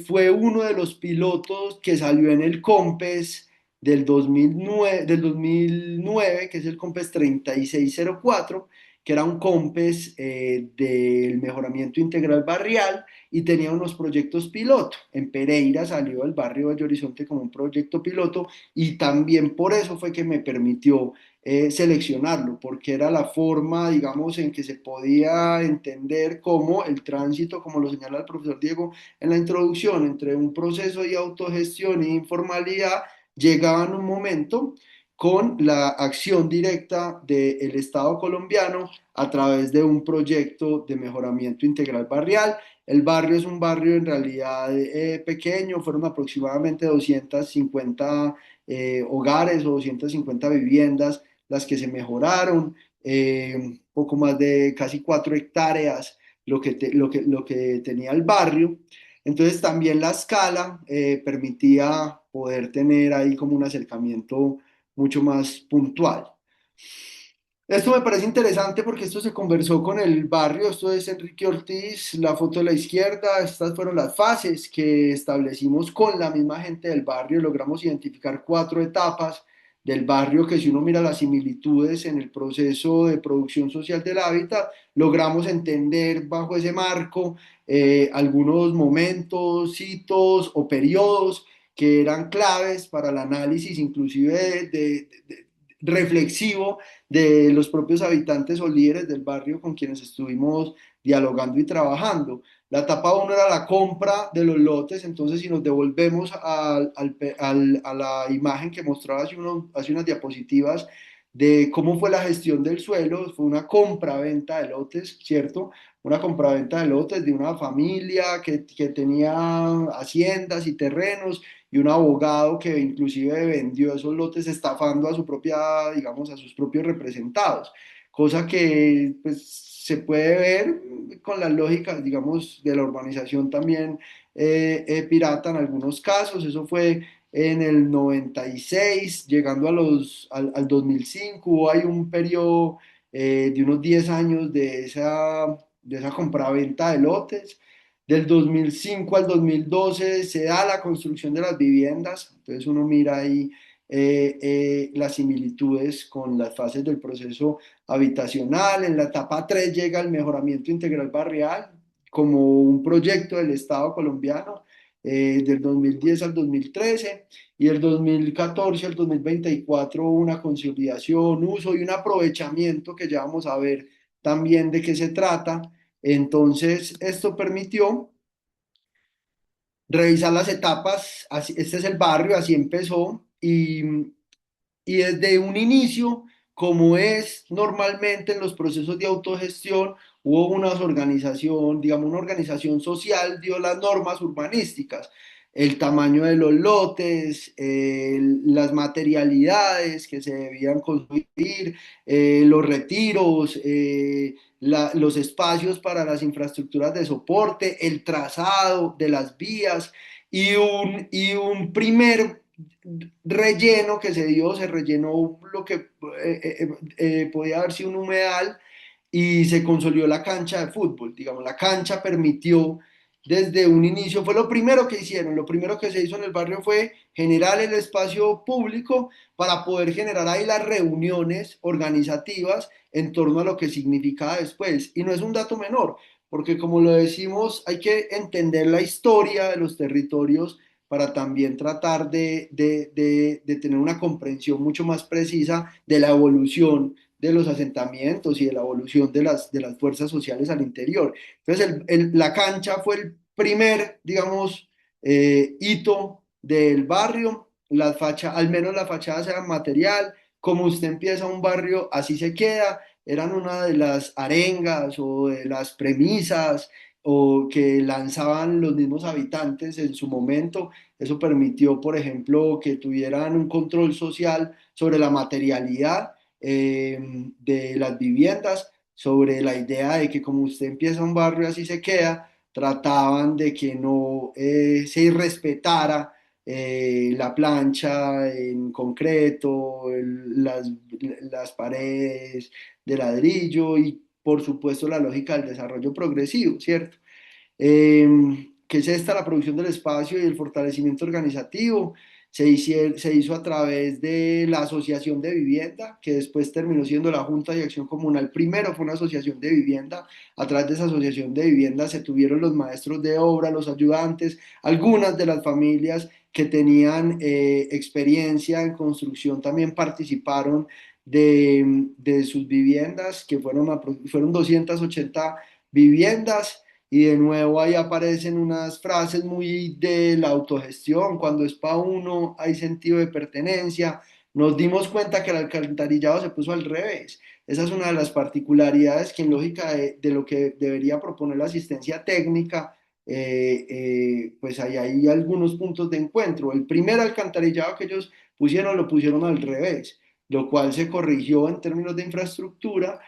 C: fue uno de los pilotos que salió en el COMPES del 2009, que es el COMPES 3604, que era un COMPES del mejoramiento integral barrial y tenía unos proyectos piloto. En Pereira salió el barrio de Horizonte como un proyecto piloto y también por eso fue que me permitió seleccionarlo, porque era la forma, digamos, en que se podía entender cómo el tránsito, como lo señala el profesor Diego en la introducción, entre un proceso de autogestión e informalidad, llegaba en un momento con la acción directa del Estado colombiano a través de un proyecto de mejoramiento integral barrial. El barrio es un barrio en realidad pequeño, fueron aproximadamente 250 hogares o 250 viviendas las que se mejoraron, poco más de casi 4 hectáreas lo que tenía el barrio. Entonces también la escala permitía poder tener ahí como un acercamiento mucho más puntual. Esto me parece interesante porque esto se conversó con el barrio, esto es Enrique Ortiz, la foto de la izquierda, estas fueron las fases que establecimos con la misma gente del barrio, logramos identificar 4 etapas del barrio que si uno mira las similitudes en el proceso de producción social del hábitat, logramos entender bajo ese marco algunos momentos, hitos o periodos que eran claves para el análisis inclusive reflexivo de los propios habitantes o líderes del barrio con quienes estuvimos dialogando y trabajando. La etapa uno era la compra de los lotes, entonces si nos devolvemos a la imagen que mostraba hace unas diapositivas de cómo fue la gestión del suelo, fue una compra-venta de lotes, ¿cierto? Una compra-venta de lotes de una familia que tenía haciendas y terrenos y un abogado que inclusive vendió esos lotes estafando a su propia, digamos, a sus propios representados, cosa que pues se puede ver con las lógicas, digamos, de la urbanización también pirata en algunos casos, eso fue en el 96, llegando al 2005, hay un periodo de unos 10 años de esa compraventa de lotes. Del 2005 al 2012 se da la construcción de las viviendas, entonces uno mira ahí las similitudes con las fases del proceso habitacional. En la etapa 3 llega el mejoramiento integral barrial como un proyecto del Estado colombiano del 2010 al 2013 y del 2014 al 2024 una consolidación, uso y un aprovechamiento que ya vamos a ver también de qué se trata. Entonces, esto permitió revisar las etapas, este es el barrio, así empezó, y desde un inicio, como es normalmente en los procesos de autogestión, hubo una organización, digamos, una organización social dio las normas urbanísticas, el tamaño de los lotes, las materialidades que se debían construir, los retiros, los espacios para las infraestructuras de soporte, el trazado de las vías y un primer relleno que se dio, se rellenó lo que podía haber sido un humedal y se consolidó la cancha de fútbol. Digamos, la cancha permitió desde un inicio, fue lo primero que hicieron, lo primero que se hizo en el barrio fue generar el espacio público para poder generar ahí las reuniones organizativas en torno a lo que significaba después. Y no es un dato menor, porque como lo decimos, hay que entender la historia de los territorios para también tratar de tener una comprensión mucho más precisa de la evolución de los asentamientos y de la evolución de las fuerzas sociales al interior. Entonces, la cancha fue el primer, digamos, hito del barrio. Al menos las fachadas eran material. Como usted empieza un barrio, así se queda. Eran una de las arengas o de las premisas o que lanzaban los mismos habitantes en su momento. Eso permitió, por ejemplo, que tuvieran un control social sobre la materialidad de las viviendas, sobre la idea de que como usted empieza un barrio así se queda, trataban de que no se irrespetara la plancha en concreto, las paredes de ladrillo y por supuesto la lógica del desarrollo progresivo, ¿cierto? Que es esta la producción del espacio y el fortalecimiento organizativo. Se hizo a través de la Asociación de Vivienda, que después terminó siendo la Junta de Acción Comunal. Primero fue una asociación de vivienda. A través de esa asociación de vivienda se tuvieron los maestros de obra, los ayudantes, algunas de las familias que tenían experiencia en construcción también participaron de sus viviendas, que fueron 280 viviendas. Y de nuevo ahí aparecen unas frases muy de la autogestión, cuando es para uno hay sentido de pertenencia. Nos dimos cuenta que el alcantarillado se puso al revés. Esa es una de las particularidades que en lógica de lo que debería proponer la asistencia técnica, pues ahí hay algunos puntos de encuentro. El primer alcantarillado que ellos pusieron lo pusieron al revés, lo cual se corrigió en términos de infraestructura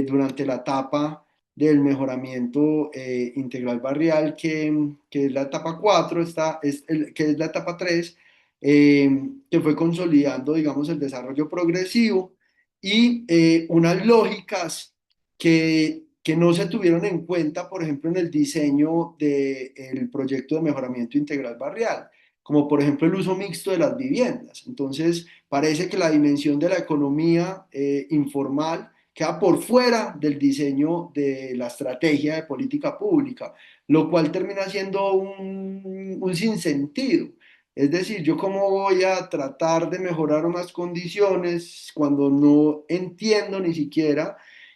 C: durante la etapa del mejoramiento integral barrial, que es la etapa 4 que es la etapa 3 que fue consolidando, digamos, el desarrollo progresivo. y unas lógicas que no se tuvieron en cuenta, por ejemplo, en el diseño del proyecto de mejoramiento integral barrial, como por ejemplo el uso mixto de las viviendas. Entonces, parece que la dimensión de la economía informal queda por fuera del diseño de la estrategia de política pública, lo cual termina siendo un sinsentido. Es decir, yo cómo voy a tratar de mejorar unas condiciones cuando no entiendo ni siquiera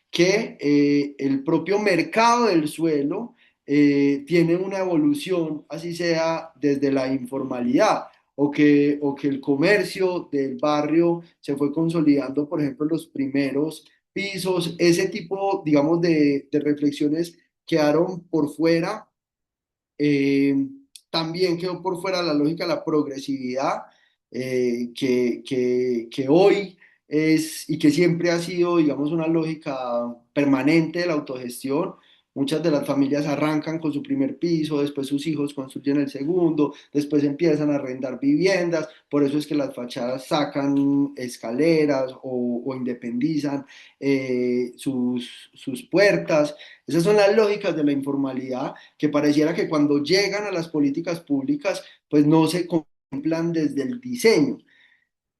C: que el propio mercado del suelo tiene una evolución, así sea desde la informalidad, o que el comercio del barrio se fue consolidando, por ejemplo, los primeros pisos, ese tipo, digamos, de reflexiones quedaron por fuera. eh, También quedó por fuera la lógica de la progresividad, que hoy es y que siempre ha sido, digamos, una lógica permanente de la autogestión. Muchas de las familias arrancan con su primer piso, después sus hijos construyen el segundo, después empiezan a arrendar viviendas, por eso es que las fachadas sacan escaleras o independizan sus puertas. Esas son las lógicas de la informalidad que pareciera que cuando llegan a las políticas públicas, pues no se contemplan desde el diseño.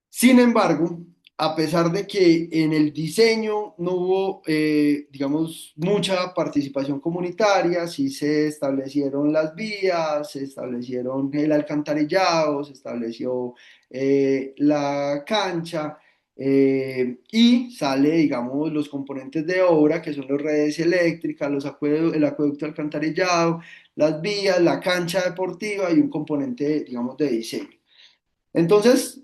C: Sin embargo, a pesar de que en el diseño no hubo, digamos, mucha participación comunitaria, sí se establecieron las vías, se establecieron el alcantarillado, se estableció la cancha, y sale, digamos, los componentes de obra, que son las redes eléctricas, el acueducto alcantarillado, las vías, la cancha deportiva y un componente, digamos, de diseño. Entonces,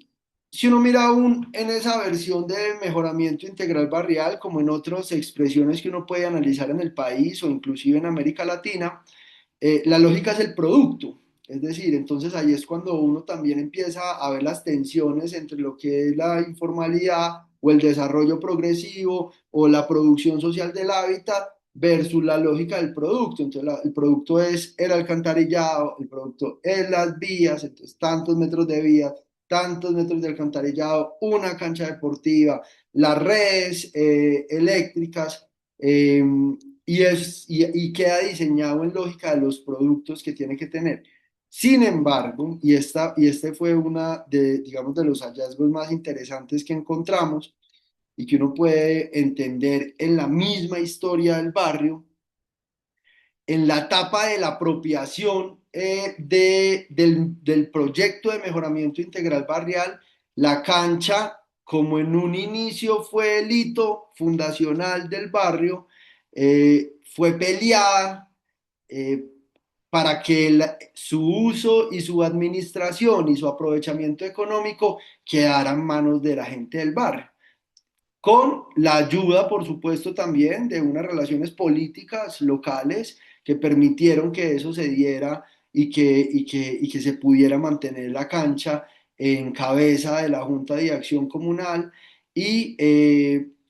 C: si uno mira aún en esa versión de mejoramiento integral barrial, como en otras expresiones que uno puede analizar en el país o inclusive en América Latina, la lógica es el producto. Es decir, entonces ahí es cuando uno también empieza a ver las tensiones entre lo que es la informalidad o el desarrollo progresivo o la producción social del hábitat versus la lógica del producto. Entonces el producto es el alcantarillado, el producto es las vías, entonces tantos metros de vías, tantos metros de alcantarillado, una cancha deportiva, las redes eléctricas. eh, y queda diseñado en lógica de los productos que tiene que tener. Sin embargo, y este fue una de, digamos, de los hallazgos más interesantes que encontramos y que uno puede entender en la misma historia del barrio, en la etapa de la apropiación del proyecto de mejoramiento integral barrial, la cancha, como en un inicio fue el hito fundacional del barrio, fue peleada eh, para que su uso y su administración y su aprovechamiento económico quedaran en manos de la gente del barrio con la ayuda, por supuesto, también de unas relaciones políticas locales que permitieron que eso se diera y que se pudiera mantener la cancha en cabeza de la Junta de Acción Comunal y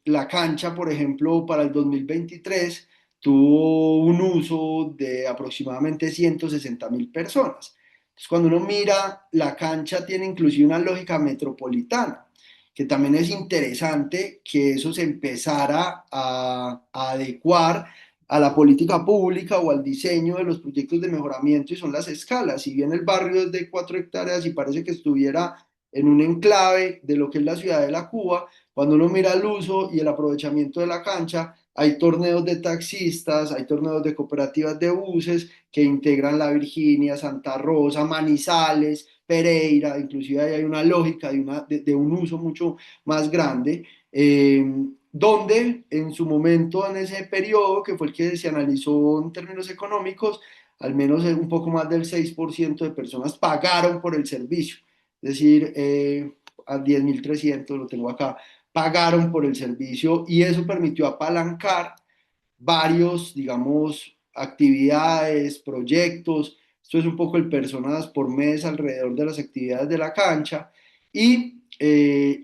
C: la cancha, por ejemplo, para el 2023 tuvo un uso de aproximadamente 160.000 personas. Entonces, cuando uno mira, la cancha tiene inclusive una lógica metropolitana que también es interesante que eso se empezara a adecuar a la política pública o al diseño de los proyectos de mejoramiento y son las escalas. Si bien el barrio es de 4 hectáreas y parece que estuviera en un enclave de lo que es la ciudad de la Cuba, cuando uno mira el uso y el aprovechamiento de la cancha, hay torneos de taxistas, hay torneos de cooperativas de buses que integran La Virginia, Santa Rosa, Manizales, Pereira, inclusive ahí hay una lógica de un uso mucho más grande, donde en su momento, en ese periodo, que fue el que se analizó en términos económicos, al menos un poco más del 6% de personas pagaron por el servicio, es decir, a 10.300 lo tengo acá, pagaron por el servicio y eso permitió apalancar varios, digamos, actividades, proyectos. Esto es un poco el personas por mes alrededor de las actividades de la cancha. Y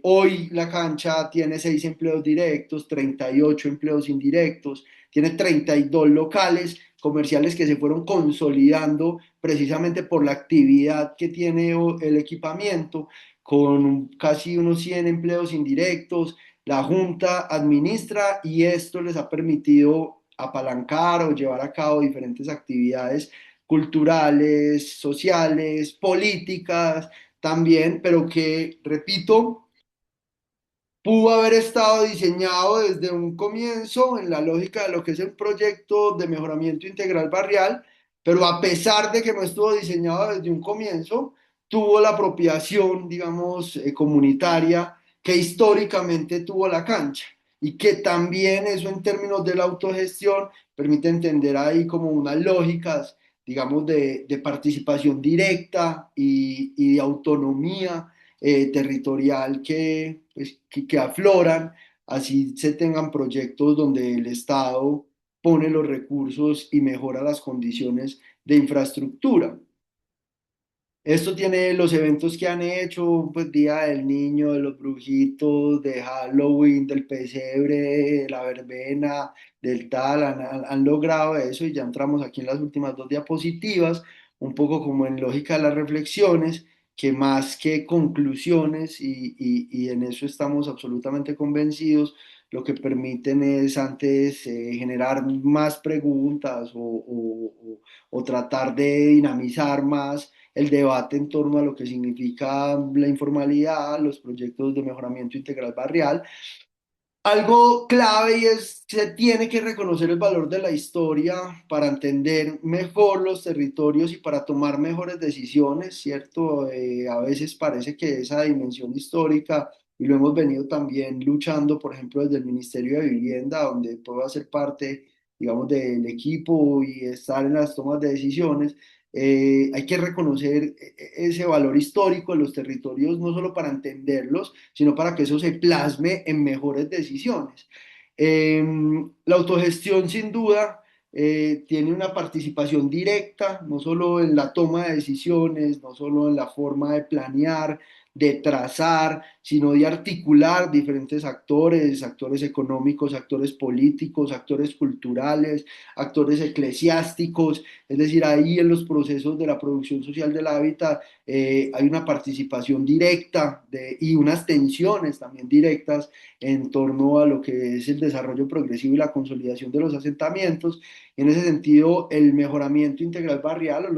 C: hoy la cancha tiene 6 empleos directos, 38 empleos indirectos, tiene 32 locales comerciales que se fueron consolidando precisamente por la actividad que tiene el equipamiento, con casi unos 100 empleos indirectos, La Junta administra y esto les ha permitido apalancar o llevar a cabo diferentes actividades culturales, sociales, políticas también, pero que, repito, pudo haber estado diseñado desde un comienzo en la lógica de lo que es el proyecto de mejoramiento integral barrial, pero a pesar de que no estuvo diseñado desde un comienzo, tuvo la apropiación, digamos, comunitaria que históricamente tuvo la cancha y que también eso en términos de la autogestión permite entender ahí como unas lógicas, digamos, de participación directa y de autonomía territorial que, pues, que afloran, así se tengan proyectos donde el Estado pone los recursos y mejora las condiciones de infraestructura. Esto tiene los eventos que han hecho, pues Día del Niño, de los brujitos, de Halloween, del pesebre, de la verbena, del tal, han logrado eso y ya entramos aquí en las últimas dos diapositivas, un poco como en lógica de las reflexiones, que más que conclusiones, y en eso estamos absolutamente convencidos, lo que permiten es antes generar más preguntas o tratar de dinamizar más el debate en torno a lo que significa la informalidad, los proyectos de mejoramiento integral barrial. Algo clave y es que se tiene que reconocer el valor de la historia para entender mejor los territorios y para tomar mejores decisiones, ¿cierto? A veces parece que esa dimensión histórica, y lo hemos venido también luchando, por ejemplo, desde el Ministerio de Vivienda, donde puedo hacer parte, digamos, del equipo y estar en las tomas de decisiones, hay que reconocer ese valor histórico de los territorios, no solo para entenderlos, sino para que eso se plasme en mejores decisiones. Eh, la autogestión, sin duda, tiene una participación directa, no solo en la toma de decisiones, no solo en la forma de planear, de trazar, sino de articular diferentes actores, actores económicos, actores políticos, actores culturales, actores eclesiásticos, es decir, ahí en los procesos de la producción social del hábitat hay una participación directa y unas tensiones también directas en torno a lo que es el desarrollo progresivo y la consolidación de los asentamientos. En ese sentido, el mejoramiento integral barrial o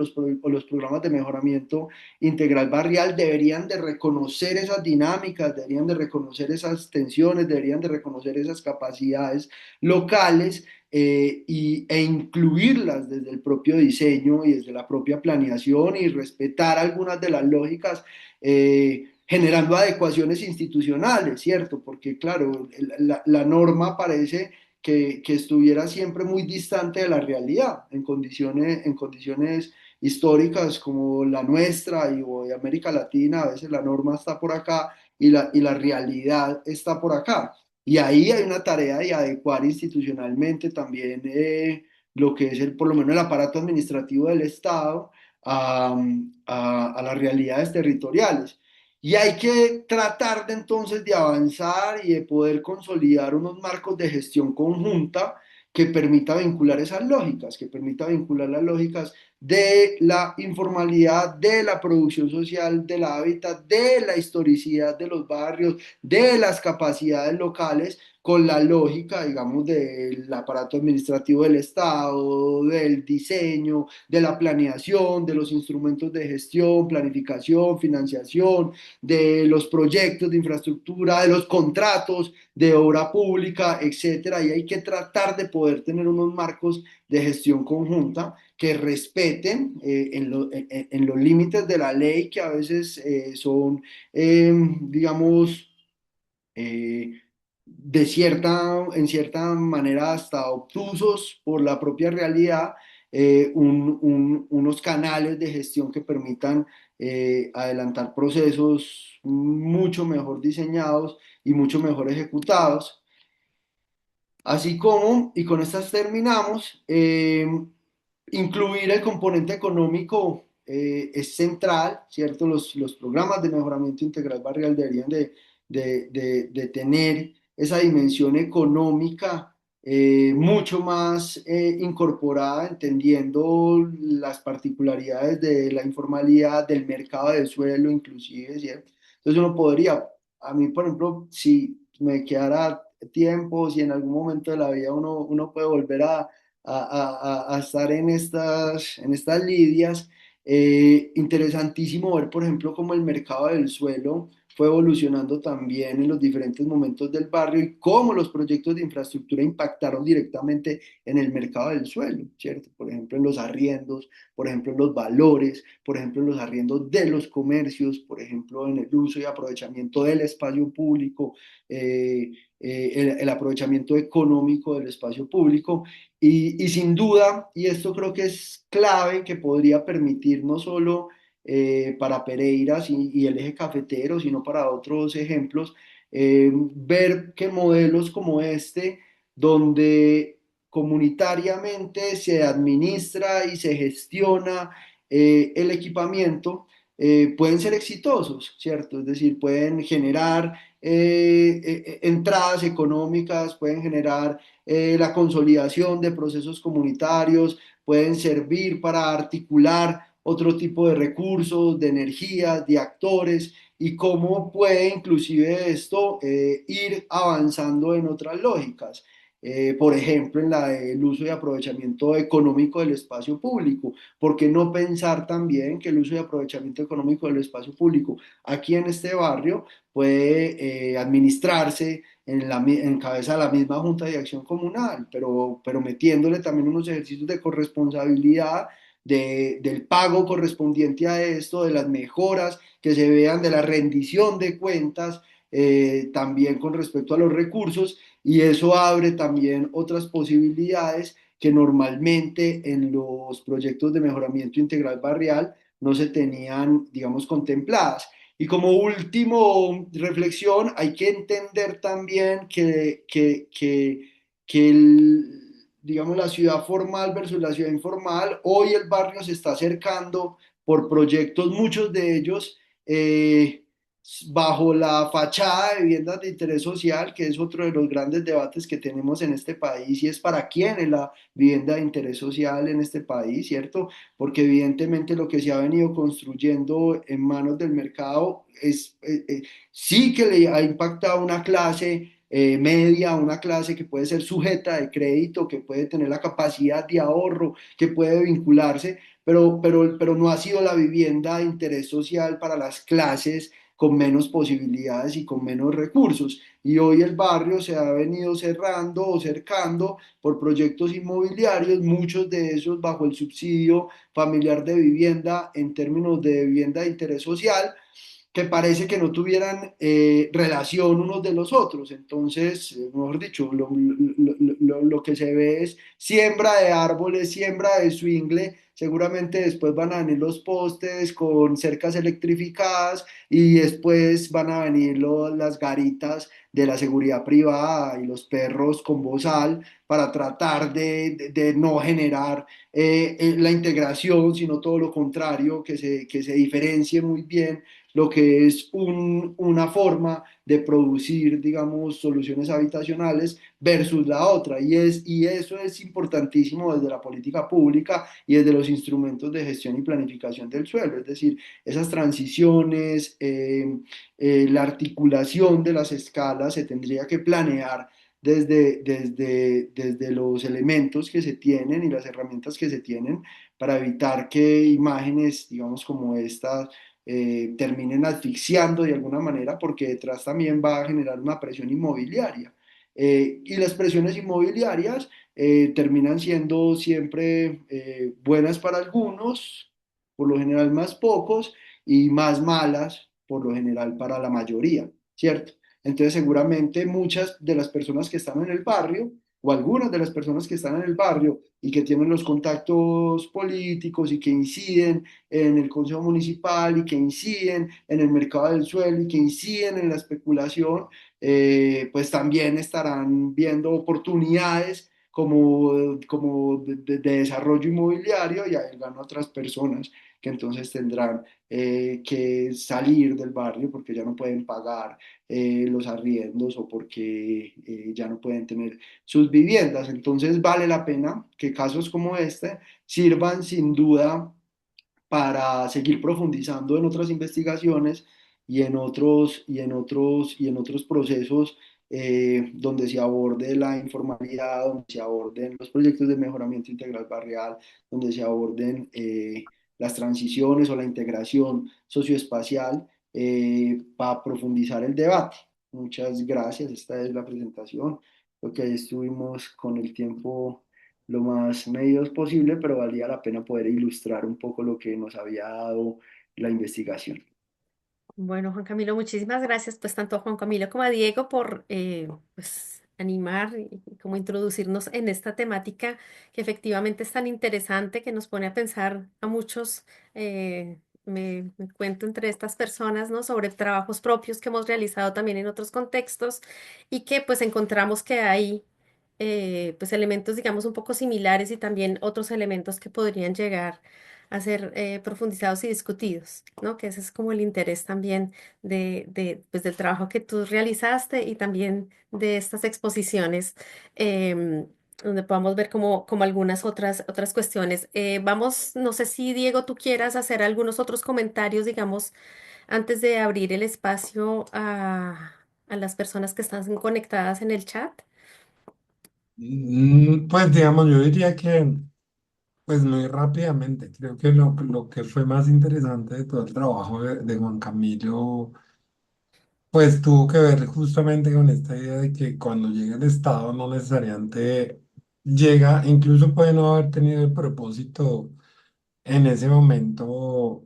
C: los programas de mejoramiento integral barrial deberían de reconocer esas dinámicas, deberían de reconocer esas tensiones, deberían de reconocer esas capacidades locales e incluirlas desde el propio diseño y desde la propia planeación y respetar algunas de las lógicas, generando adecuaciones institucionales, ¿cierto? Porque claro, la norma parece que estuviera siempre muy distante de la realidad en condiciones históricas como la nuestra o de América Latina. A veces la norma está por acá y la realidad está por acá. Y ahí hay una tarea de adecuar institucionalmente también lo que es por lo menos el aparato administrativo del Estado a las realidades territoriales. Y hay que tratar de entonces de avanzar y de poder consolidar unos marcos de gestión conjunta que permita vincular esas lógicas, que permita vincular las lógicas de la informalidad, de la producción social del hábitat, de la historicidad de los barrios, de las capacidades locales, con la lógica, digamos, del aparato administrativo del Estado, del diseño, de la planeación, de los instrumentos de gestión, planificación, financiación, de los proyectos de infraestructura, de los contratos de obra pública, etcétera. Y hay que tratar de poder tener unos marcos de gestión conjunta que respeten en los límites de la ley, que a veces son, digamos, eh, en cierta manera hasta obtusos por la propia realidad, unos canales de gestión que permitan adelantar procesos mucho mejor diseñados y mucho mejor ejecutados. Así como, y con estas terminamos, incluir el componente económico es central, ¿cierto? Los programas de mejoramiento integral barrial deberían de tener esa dimensión económica mucho más incorporada, entendiendo las particularidades de la informalidad, del mercado del suelo inclusive, ¿cierto? Entonces uno podría, a mí por ejemplo, si me quedara tiempo, si en algún momento de la vida uno puede volver a estar en estas lidias. Interesantísimo ver, por ejemplo, cómo el mercado del suelo fue evolucionando también en los diferentes momentos del barrio y cómo los proyectos de infraestructura impactaron directamente en el mercado del suelo, ¿cierto? Por ejemplo, en los arriendos, por ejemplo, en los valores, por ejemplo, en los arriendos de los comercios, por ejemplo, en el uso y aprovechamiento del espacio público, el aprovechamiento económico del espacio público. Y sin duda, y esto creo que es clave, que podría permitir no solo para Pereira y el eje cafetero, sino para otros ejemplos, ver que modelos como este, donde comunitariamente se administra y se gestiona el equipamiento, pueden ser exitosos, ¿cierto? Es decir, pueden generar entradas económicas, pueden generar la consolidación de procesos comunitarios, pueden servir para articular otro tipo de recursos, de energías, de actores, y cómo puede inclusive esto ir avanzando en otras lógicas. Por ejemplo, en la del uso y aprovechamiento económico del espacio público. ¿Por qué no pensar también que el uso y aprovechamiento económico del espacio público aquí en este barrio puede administrarse en cabeza de la misma Junta de Acción Comunal, pero metiéndole también unos ejercicios de corresponsabilidad, del pago correspondiente a esto, de las mejoras que se vean, de la rendición de cuentas, también con respecto a los recursos, y eso abre también otras posibilidades que normalmente en los proyectos de mejoramiento integral barrial no se tenían, digamos, contempladas. Y como último reflexión, hay que entender también digamos, la ciudad formal versus la ciudad informal. Hoy el barrio se está acercando por proyectos, muchos de ellos eh, bajo la fachada de viviendas de interés social, que es otro de los grandes debates que tenemos en este país, y es para quién es la vivienda de interés social en este país, ¿cierto? Porque evidentemente lo que se ha venido construyendo en manos del mercado sí que le ha impactado a una clase media, una clase que puede ser sujeta de crédito, que puede tener la capacidad de ahorro, que puede vincularse, pero no ha sido la vivienda de interés social para las clases con menos posibilidades y con menos recursos. Y hoy el barrio se ha venido cerrando o cercando por proyectos inmobiliarios, muchos de esos bajo el subsidio familiar de vivienda en términos de vivienda de interés social, que parece que no tuvieran relación unos de los otros. Entonces, mejor dicho, lo que se ve es siembra de árboles, siembra de swingle. Seguramente después van a venir los postes con cercas electrificadas, y después van a venir las garitas de la seguridad privada y los perros con bozal para tratar de no generar la integración, sino todo lo contrario, que se diferencie muy bien lo que es una forma de producir, digamos, soluciones habitacionales versus la otra. Y eso es importantísimo desde la política pública y desde los instrumentos de gestión y planificación del suelo. Es decir, esas transiciones, la articulación de las escalas se tendría que planear desde los elementos que se tienen y las herramientas que se tienen, para evitar que imágenes, digamos, como estas terminen asfixiando de alguna manera, porque detrás también va a generar una presión inmobiliaria. Y las presiones inmobiliarias terminan siendo siempre buenas para algunos, por lo general más pocos, y más malas, por lo general para la mayoría, ¿cierto? Entonces seguramente muchas de las personas que están en el barrio, o algunas de las personas que están en el barrio y que tienen los contactos políticos y que inciden en el Consejo Municipal y que inciden en el mercado del suelo y que inciden en la especulación, pues también estarán viendo oportunidades como de desarrollo inmobiliario, y ahí van otras personas que entonces tendrán que salir del barrio porque ya no pueden pagar los arriendos, o porque ya no pueden tener sus viviendas. Entonces vale la pena que casos como este sirvan sin duda para seguir profundizando en otras investigaciones y en otros procesos donde se aborde la informalidad, donde se aborden los proyectos de mejoramiento integral barrial, donde se aborden las transiciones o la integración socioespacial para profundizar el debate. Muchas gracias, esta es la presentación. Creo que ahí estuvimos con el tiempo lo más medidos posible, pero valía la pena poder ilustrar un poco lo que nos había dado la investigación.
A: Bueno, Juan Camilo, muchísimas gracias, pues tanto a Juan Camilo como a Diego por pues, animar y como introducirnos en esta temática que efectivamente es tan interesante, que nos pone a pensar a muchos, me cuento entre estas personas, ¿no? Sobre trabajos propios que hemos realizado también en otros contextos y que pues encontramos que hay pues elementos, digamos, un poco similares y también otros elementos que podrían llegar a ser profundizados y discutidos, ¿no? Que ese es como el interés también pues, del trabajo que tú realizaste y también de estas exposiciones, em, donde podamos ver como algunas otras cuestiones. Vamos, no sé si Diego, tú quieras hacer algunos otros comentarios, digamos, antes de abrir el espacio a las personas que están conectadas en el chat.
B: Pues digamos, yo diría que, pues muy rápidamente, creo que lo que fue más interesante de todo el trabajo de Juan Camilo, pues tuvo que ver justamente con esta idea de que cuando llega el Estado no necesariamente llega, incluso puede no haber tenido el propósito en ese momento,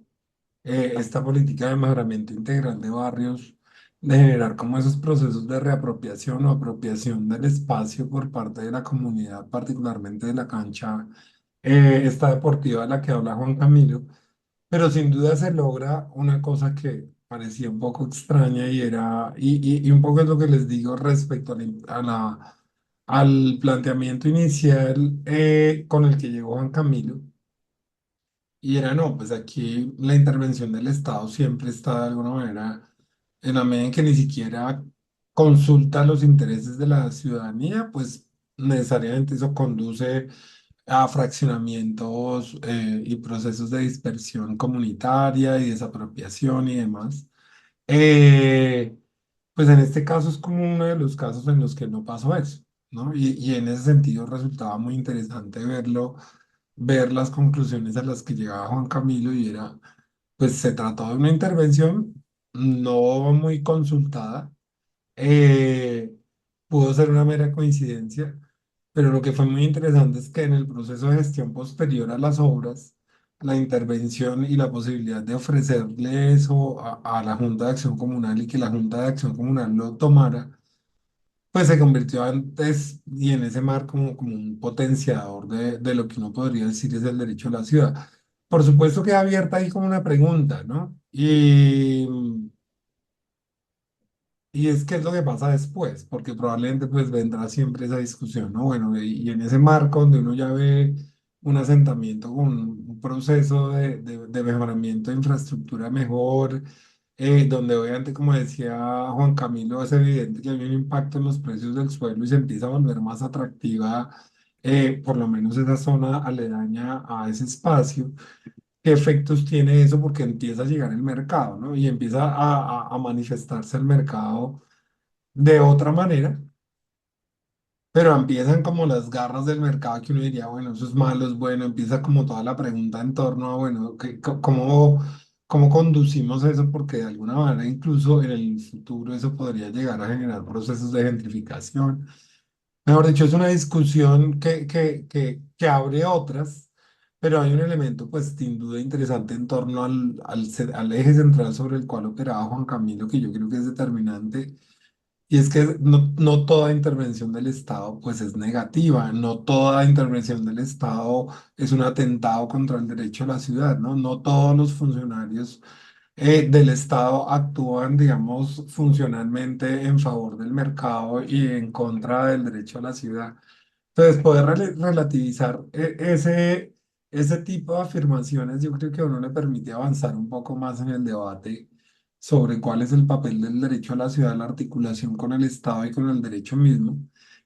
B: esta política de mejoramiento integral de barrios, de generar como esos procesos de reapropiación o apropiación del espacio por parte de la comunidad, particularmente de la cancha, esta deportiva de la que habla Juan Camilo, pero sin duda se logra una cosa que parecía un poco extraña y era, y un poco es lo que les digo respecto al planteamiento inicial con el que llegó Juan Camilo. Y era, no, pues aquí la intervención del Estado siempre está de alguna manera, en la medida en que ni siquiera consulta los intereses de la ciudadanía, pues necesariamente eso conduce a fraccionamientos y procesos de dispersión comunitaria y desapropiación y demás. Eh, pues en este caso es como uno de los casos en los que no pasó eso, ¿no? Y en ese sentido resultaba muy interesante ver las conclusiones a las que llegaba Juan Camilo y era, pues se trató de una intervención no muy consultada, eh, pudo ser una mera coincidencia, pero lo que fue muy interesante es que en el proceso de gestión posterior a las obras, la intervención y la posibilidad de ofrecerle eso a la Junta de Acción Comunal y que la Junta de Acción Comunal lo tomara, pues se convirtió antes y en ese mar como un potenciador de lo que uno podría decir es el derecho a la ciudad. Por supuesto queda abierta ahí como una pregunta, ¿no? Y es qué es lo que pasa después, porque probablemente pues vendrá siempre esa discusión, ¿no? Bueno, y en ese marco donde uno ya ve un asentamiento con un proceso de mejoramiento de infraestructura mejor, donde obviamente, como decía Juan Camilo, es evidente que hay un impacto en los precios del suelo y se empieza a volver más atractiva, por lo menos esa zona aledaña a ese espacio. ¿Qué efectos tiene eso? Porque empieza a llegar el mercado, ¿no? Y empieza a manifestarse el mercado de otra manera, pero empiezan como las garras del mercado que uno diría, bueno, eso es malo, es bueno, empieza como toda la pregunta en torno a, bueno, ¿cómo conducimos eso? Porque de alguna manera incluso en el futuro eso podría llegar a generar procesos de gentrificación. Mejor dicho, es una discusión que abre otras, pero hay un elemento, pues, sin duda interesante en torno al eje central sobre el cual operaba Juan Camilo, que yo creo que es determinante, y es que no toda intervención del Estado pues es negativa, no toda intervención del Estado es un atentado contra el derecho a la ciudad, ¿no? No todos los funcionarios del Estado actúan, digamos, funcionalmente en favor del mercado y en contra del derecho a la ciudad. Entonces, poder relativizar ese tipo de afirmaciones, yo creo que a uno le permite avanzar un poco más en el debate sobre cuál es el papel del derecho a la ciudad, la articulación con el Estado y con el derecho mismo,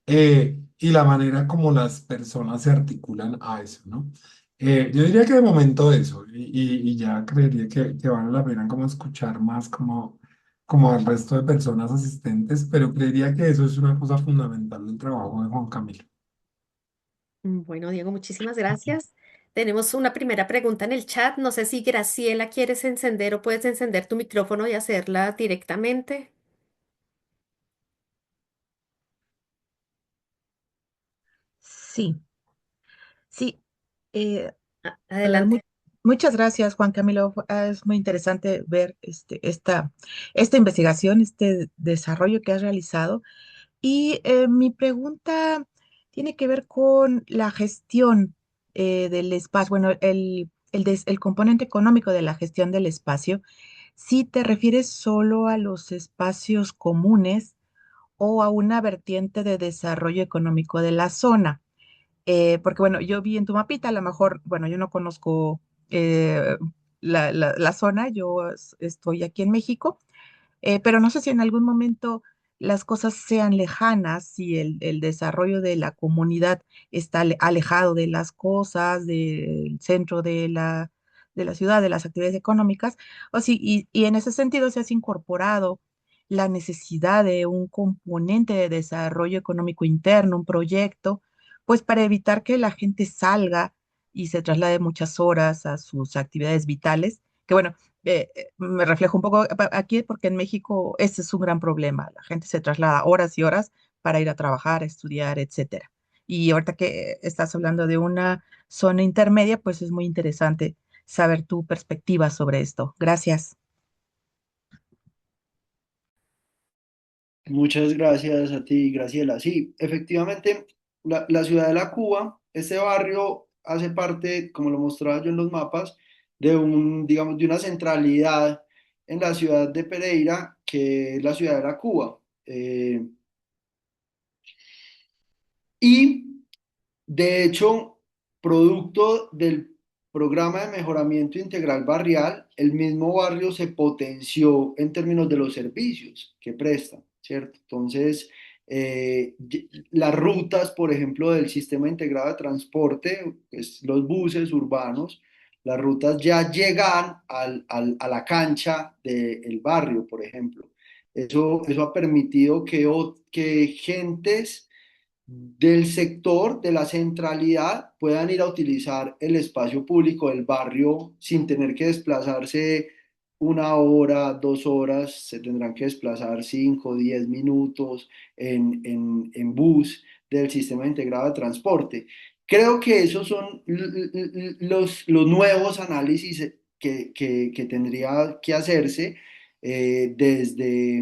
B: y la manera como las personas se articulan a eso, ¿no? Yo diría que de momento eso, y ya creería que vale la pena como escuchar más como como al resto de personas asistentes, pero creería que eso es una cosa fundamental del trabajo de Juan Camilo.
A: Bueno, Diego, muchísimas gracias. Tenemos una primera pregunta en el chat. No sé si Graciela quieres encender o puedes encender tu micrófono y hacerla directamente.
D: Sí, sí. eh,
A: Adelante.
D: mu- Muchas gracias, Juan Camilo. Es muy interesante ver esta investigación, este desarrollo que has realizado. Y mi pregunta tiene que ver con la gestión del espacio, bueno, el componente económico de la gestión del espacio. Si te refieres solo a los espacios comunes o a una vertiente de desarrollo económico de la zona. Porque bueno, yo vi en tu mapita, a lo mejor, bueno, yo no conozco eh, la zona, estoy aquí en México, pero no sé si en algún momento las cosas sean lejanas, si el desarrollo de la comunidad está alejado de las cosas, del centro de la ciudad, de las actividades económicas, o si, y en ese sentido se has incorporado la necesidad de un componente de desarrollo económico interno, un proyecto, pues para evitar que la gente salga y se traslade muchas horas a sus actividades vitales, que bueno, me reflejo un poco aquí porque en México ese es un gran problema. La gente se traslada horas y horas para ir a trabajar, a estudiar, etcétera. Y ahorita que estás hablando de una zona intermedia, pues es muy interesante saber tu perspectiva sobre esto. Gracias.
C: Muchas gracias a ti, Graciela. Sí, efectivamente, la ciudad de la Cuba, este barrio hace parte, como lo mostraba yo en los mapas, de digamos, de una centralidad en la ciudad de Pereira, que es la ciudad de la Cuba. Y de hecho, producto del programa de mejoramiento integral barrial, el mismo barrio se potenció en términos de los servicios que presta, ¿cierto? Entonces, las rutas, por ejemplo, del sistema integrado de transporte, pues, los buses urbanos, las rutas ya llegan a la cancha del barrio, por ejemplo. Eso ha permitido que gentes del sector, de la centralidad, puedan ir a utilizar el espacio público del barrio sin tener que desplazarse 1 hora, 2 horas, se tendrán que desplazar 5, 10 minutos en bus del sistema integrado de transporte. Creo que esos son los nuevos análisis que tendría que hacerse desde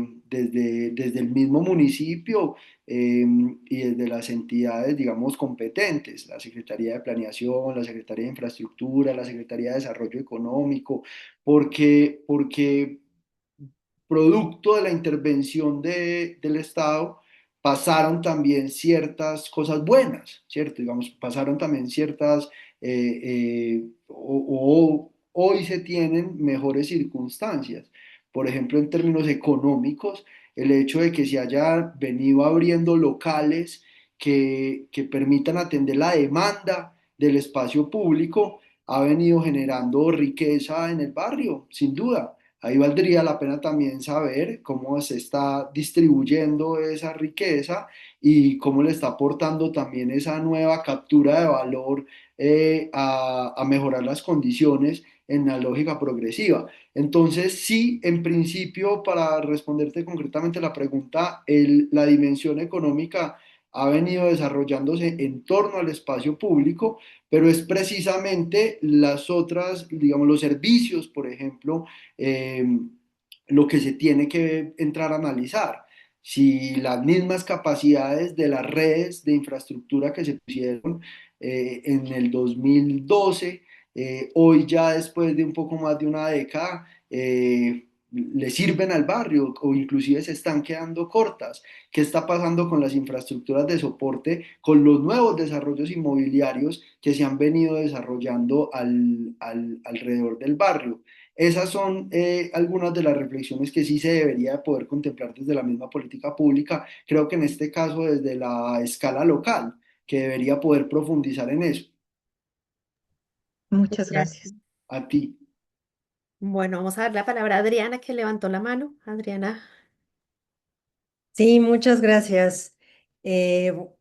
C: el mismo municipio y desde las entidades, digamos, competentes, la Secretaría de Planeación, la Secretaría de Infraestructura, la Secretaría de Desarrollo Económico, porque producto de la intervención del Estado pasaron también ciertas cosas buenas, ¿cierto? Digamos, pasaron también ciertas, hoy se tienen mejores circunstancias. Por ejemplo, en términos económicos, el hecho de que se haya venido abriendo locales que permitan atender la demanda del espacio público ha venido generando riqueza en el barrio, sin duda. Ahí valdría la pena también saber cómo se está distribuyendo esa riqueza y cómo le está aportando también esa nueva captura de valor a mejorar las condiciones en la lógica progresiva. Entonces, sí, en principio, para responderte concretamente la pregunta, la dimensión económica ha venido desarrollándose en torno al espacio público, pero es precisamente las otras, digamos, los servicios, por ejemplo, eh, lo que se tiene que entrar a analizar. Si las mismas capacidades de las redes de infraestructura que se pusieron en el 2012, hoy ya después de un poco más de una década, le sirven al barrio o inclusive se están quedando cortas. ¿Qué está pasando con las infraestructuras de soporte, con los nuevos desarrollos inmobiliarios que se han venido desarrollando alrededor del barrio? Esas son algunas de las reflexiones que sí se debería poder contemplar desde la misma política pública, creo que en este caso desde la escala local, que debería poder profundizar en eso.
D: Muchas gracias.
C: A ti.
A: Bueno, vamos a dar la palabra a Adriana, que levantó la mano. Adriana.
E: Sí, muchas gracias.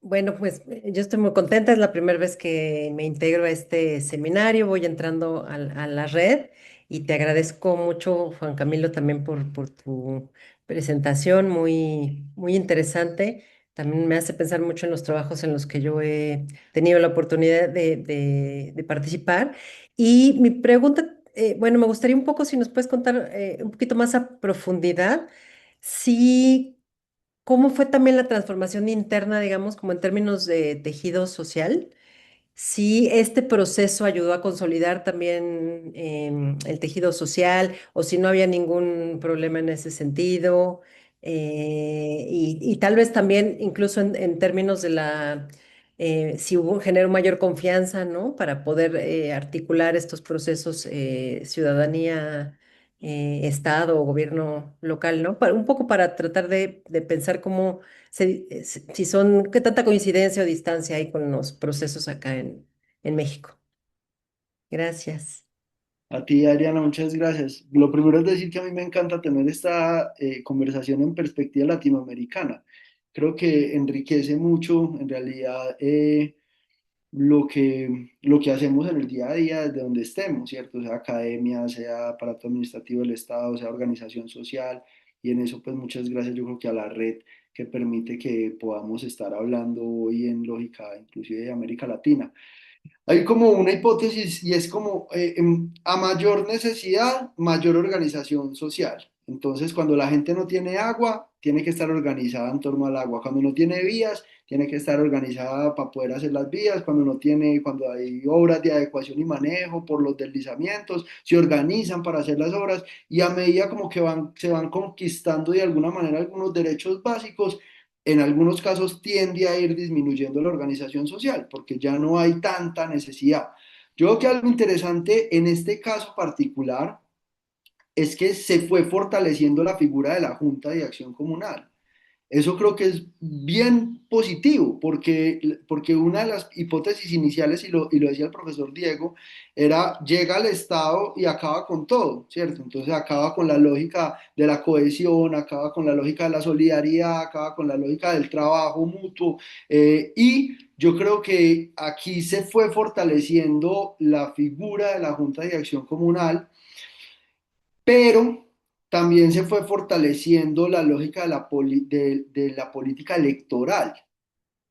E: Bueno, pues yo estoy muy contenta. Es la primera vez que me integro a este seminario. Voy entrando a la red y te agradezco mucho, Juan Camilo, también por tu presentación, muy, muy interesante. También me hace pensar mucho en los trabajos en los que yo he tenido la oportunidad de participar. Y mi pregunta, bueno, me gustaría un poco si nos puedes contar un poquito más a profundidad. Sí, ¿cómo fue también la transformación interna, digamos, como en términos de tejido social? Sí, este proceso ayudó a consolidar también el tejido social, o si no había ningún problema en ese sentido, y tal vez también incluso en términos de si hubo, generó mayor confianza, ¿no? Para poder articular estos procesos ciudadanía, Estado o gobierno local, ¿no? Un poco para tratar de pensar cómo si son, qué tanta coincidencia o distancia hay con los procesos acá en México. Gracias.
C: A ti, Adriana, muchas gracias. Lo primero es decir que a mí me encanta tener esta conversación en perspectiva latinoamericana. Creo que enriquece mucho, en realidad, lo que hacemos en el día a día desde donde estemos, ¿cierto? Sea academia, sea aparato administrativo del Estado, sea organización social. Y en eso, pues muchas gracias, yo creo que a la red que permite que podamos estar hablando hoy en lógica, inclusive de América Latina. Hay como una hipótesis y es como a mayor necesidad, mayor organización social. Entonces, cuando la gente no tiene agua, tiene que estar organizada en torno al agua. Cuando no tiene vías, tiene que estar organizada para poder hacer las vías. Cuando no tiene, cuando hay obras de adecuación y manejo por los deslizamientos, se organizan para hacer las obras y a medida como que se van conquistando de alguna manera algunos derechos básicos, en algunos casos tiende a ir disminuyendo la organización social porque ya no hay tanta necesidad. Yo creo que algo interesante en este caso particular es que se fue fortaleciendo la figura de la Junta de Acción Comunal. Eso creo que es bien positivo, porque una de las hipótesis iniciales, y lo decía el profesor Diego, era llega al Estado y acaba con todo, ¿cierto? Entonces acaba con la lógica de la cohesión, acaba con la lógica de la solidaridad, acaba con la lógica del trabajo mutuo, y yo creo que aquí se fue fortaleciendo la figura de la Junta de Acción Comunal, pero también se fue fortaleciendo la lógica de la política electoral,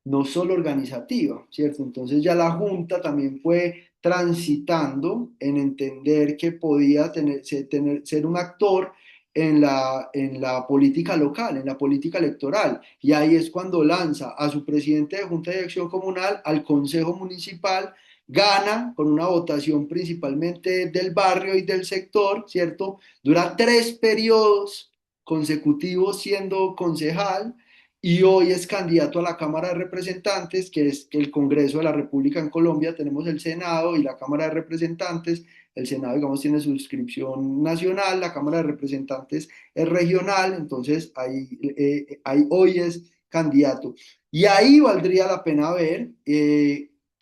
C: no solo organizativa, ¿cierto? Entonces ya la Junta también fue transitando en entender que podía ser un actor en la política local, en la política electoral. Y ahí es cuando lanza a su presidente de Junta de Acción Comunal al Consejo Municipal, gana con una votación principalmente del barrio y del sector, ¿cierto? Dura 3 periodos consecutivos siendo concejal y hoy es candidato a la Cámara de Representantes, que es el Congreso de la República en Colombia. Tenemos el Senado y la Cámara de Representantes. El Senado, digamos, tiene suscripción nacional, la Cámara de Representantes es regional, entonces ahí hoy es candidato. Y ahí valdría la pena ver,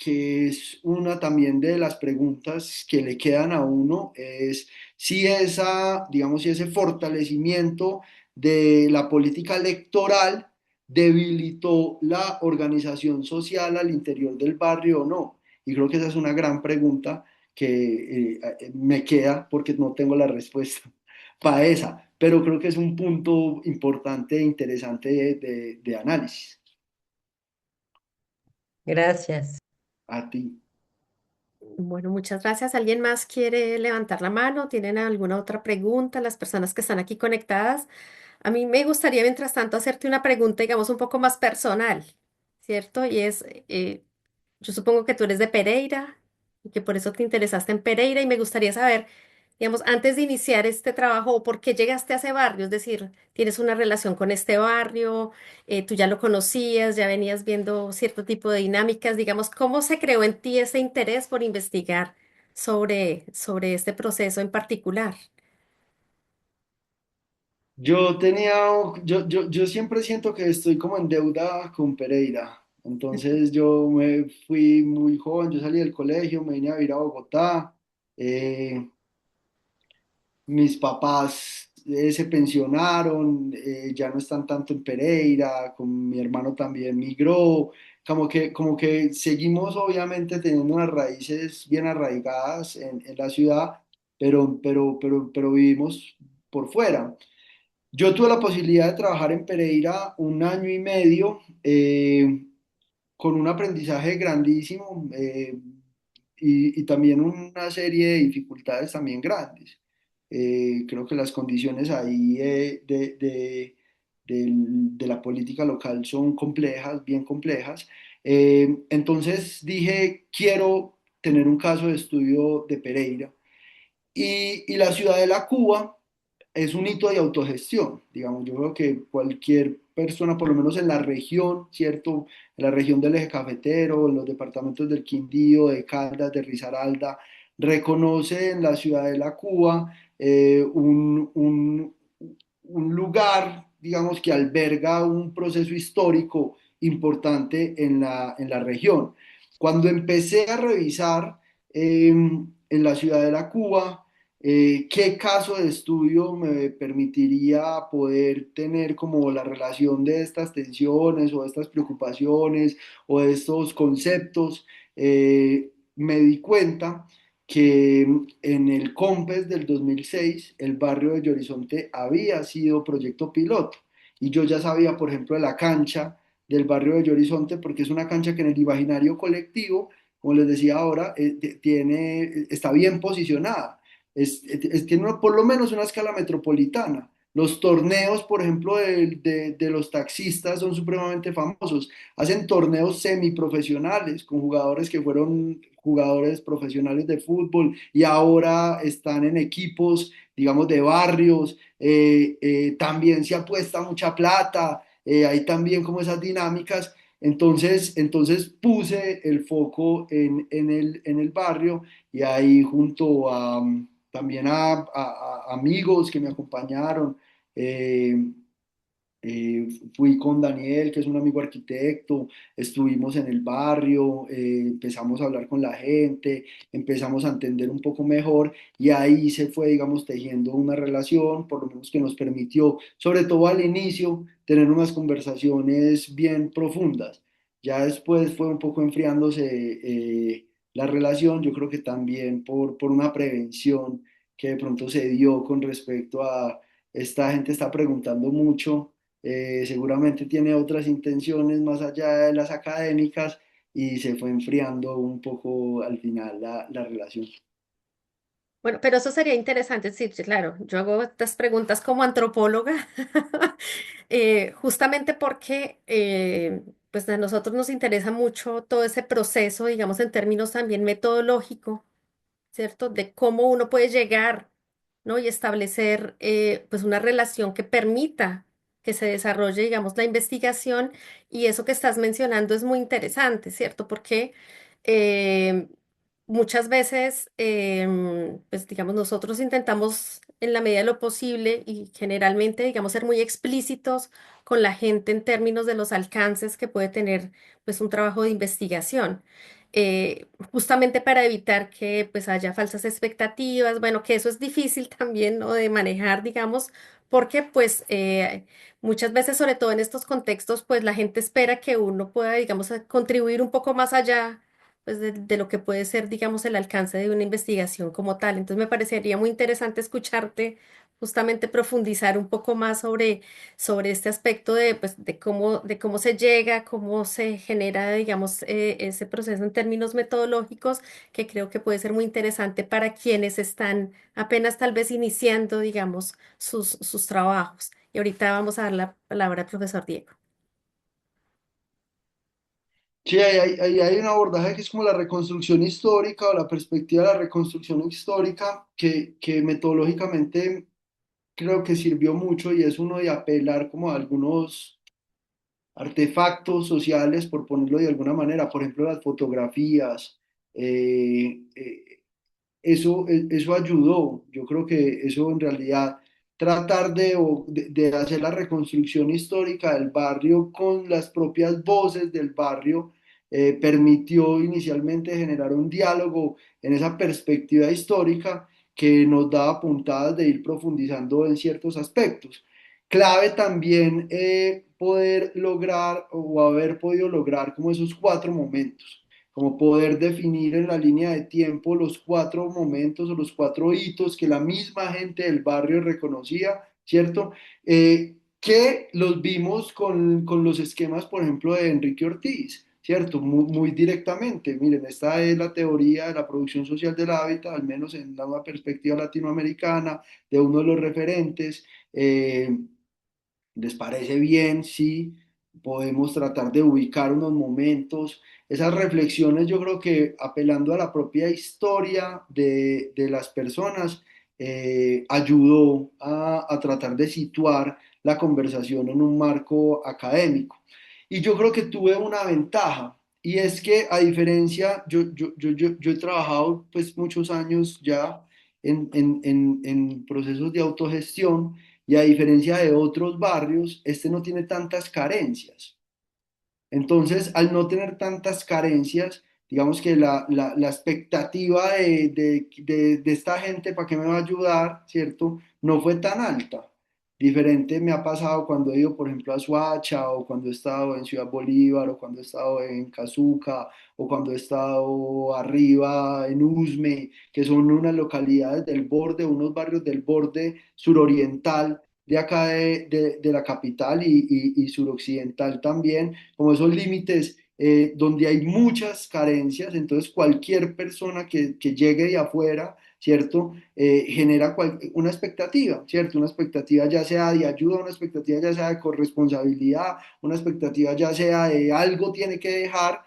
C: que es una también de las preguntas que le quedan a uno, es si digamos, si ese fortalecimiento de la política electoral debilitó la organización social al interior del barrio o no. Y creo que esa es una gran pregunta que me queda porque no tengo la respuesta para esa, pero creo que es un punto importante e interesante de análisis.
E: Gracias.
C: A ti.
A: Bueno, muchas gracias. ¿Alguien más quiere levantar la mano? ¿Tienen alguna otra pregunta? Las personas que están aquí conectadas. A mí me gustaría, mientras tanto, hacerte una pregunta, digamos, un poco más personal, ¿cierto? Y es, yo supongo que tú eres de Pereira y que por eso te interesaste en Pereira y me gustaría saber, digamos, antes de iniciar este trabajo, ¿por qué llegaste a ese barrio? Es decir, ¿tienes una relación con este barrio? ¿Tú ya lo conocías? ¿Ya venías viendo cierto tipo de dinámicas? Digamos, ¿cómo se creó en ti ese interés por investigar sobre este proceso en particular?
C: Yo siempre siento que estoy como en deuda con Pereira. Entonces yo me fui muy joven, yo salí del colegio, me vine a vivir a Bogotá. eh, mis papás se pensionaron, ya no están tanto en Pereira, con mi hermano también migró, como que seguimos obviamente teniendo unas raíces bien arraigadas en la ciudad, pero vivimos por fuera. Yo tuve la posibilidad de trabajar en Pereira un año y medio, con un aprendizaje grandísimo, y también una serie de dificultades también grandes. Creo que las condiciones ahí de la política local son complejas, bien complejas. Entonces dije, quiero tener un caso de estudio de Pereira. Y la Ciudadela Cuba es un hito de autogestión, digamos, yo creo que cualquier persona, por lo menos en la región, ¿cierto? En la región del eje cafetero, en los departamentos del Quindío, de Caldas, de Risaralda, reconoce en la Ciudadela Cuba un lugar, digamos, que alberga un proceso histórico importante en la región. Cuando empecé a revisar en la Ciudadela Cuba, qué caso de estudio me permitiría poder tener como la relación de estas tensiones o de estas preocupaciones o de estos conceptos. Me di cuenta que en el COMPES del 2006 el barrio de Horizonte había sido proyecto piloto y yo ya sabía, por ejemplo, de la cancha del barrio de Horizonte porque es una cancha que en el imaginario colectivo, como les decía ahora, está bien posicionada, tiene por lo menos una escala metropolitana. Los torneos, por ejemplo, de los taxistas son supremamente famosos. Hacen torneos semiprofesionales con jugadores que fueron jugadores profesionales de fútbol y ahora están en equipos, digamos, de barrios. También se apuesta mucha plata. Hay también como esas dinámicas. Entonces puse el foco en el barrio y ahí junto a también a amigos que me acompañaron. eh, Fui con Daniel, que es un amigo arquitecto, estuvimos en el barrio, empezamos a hablar con la gente, empezamos a entender un poco mejor y ahí se fue, digamos, tejiendo una relación, por lo menos que nos permitió, sobre todo al inicio, tener unas conversaciones bien profundas. Ya después fue un poco enfriándose la relación, yo creo que también por una prevención que de pronto se dio con respecto a esta gente está preguntando mucho, seguramente tiene otras intenciones más allá de las académicas y se fue enfriando un poco al final la relación.
A: Bueno, pero eso sería interesante, sí, sí, claro. Yo hago estas preguntas como antropóloga, justamente porque pues a nosotros nos interesa mucho todo ese proceso, digamos, en términos también metodológico, ¿cierto? De cómo uno puede llegar, ¿no? Y establecer pues una relación que permita que se desarrolle, digamos, la investigación. Y eso que estás mencionando es muy interesante, ¿cierto? Porque eh, muchas veces, pues digamos, nosotros intentamos en la medida de lo posible y generalmente, digamos, ser muy explícitos con la gente en términos de los alcances que puede tener pues un trabajo de investigación. Justamente para evitar que pues haya falsas expectativas, bueno, que eso es difícil también, ¿no? De manejar, digamos, porque pues muchas veces, sobre todo en estos contextos, pues la gente espera que uno pueda, digamos, contribuir un poco más allá pues de lo que puede ser, digamos, el alcance de una investigación como tal. Entonces me parecería muy interesante escucharte, justamente profundizar un poco más sobre este aspecto de, pues, de cómo se llega, cómo se genera, digamos, ese proceso en términos metodológicos, que creo que puede ser muy interesante para quienes están apenas tal vez iniciando, digamos, sus trabajos. Y ahorita vamos a dar la palabra al profesor Diego.
C: Sí, hay un abordaje que es como la reconstrucción histórica o la perspectiva de la reconstrucción histórica que metodológicamente creo que sirvió mucho y es uno de apelar como a algunos artefactos sociales, por ponerlo de alguna manera, por ejemplo, las fotografías. eh, eh, eso ayudó, yo creo que eso en realidad, tratar de hacer la reconstrucción histórica del barrio con las propias voces del barrio, permitió inicialmente generar un diálogo en esa perspectiva histórica que nos daba puntadas de ir profundizando en ciertos aspectos. Clave también poder lograr o haber podido lograr como esos cuatro momentos, como poder definir en la línea de tiempo los cuatro momentos o los cuatro hitos que la misma gente del barrio reconocía, ¿cierto? Que los vimos con los esquemas, por ejemplo, de Enrique Ortiz, ¿cierto? Muy directamente. Miren, esta es la teoría de la producción social del hábitat, al menos en una perspectiva latinoamericana, de uno de los referentes. ¿Les parece bien si podemos tratar de ubicar unos momentos? Esas reflexiones yo creo que apelando a la propia historia de las personas, ayudó a tratar de situar la conversación en un marco académico. Y yo creo que tuve una ventaja, y es que a diferencia, yo he trabajado pues muchos años ya en procesos de autogestión, y a diferencia de otros barrios, este no tiene tantas carencias. Entonces, al no tener tantas carencias, digamos que la expectativa de esta gente, ¿para qué me va a ayudar? ¿Cierto? No fue tan alta. Diferente me ha pasado cuando he ido, por ejemplo, a Suacha, o cuando he estado en Ciudad Bolívar, o cuando he estado en Cazuca, o cuando he estado arriba en Usme, que son unas localidades del borde, unos barrios del borde suroriental de acá de la capital y suroccidental también, como esos límites donde hay muchas carencias. Entonces cualquier persona que llegue de afuera, ¿cierto? Genera una expectativa, ¿cierto? Una expectativa ya sea de ayuda, una expectativa ya sea de corresponsabilidad, una expectativa ya sea de algo tiene que dejar.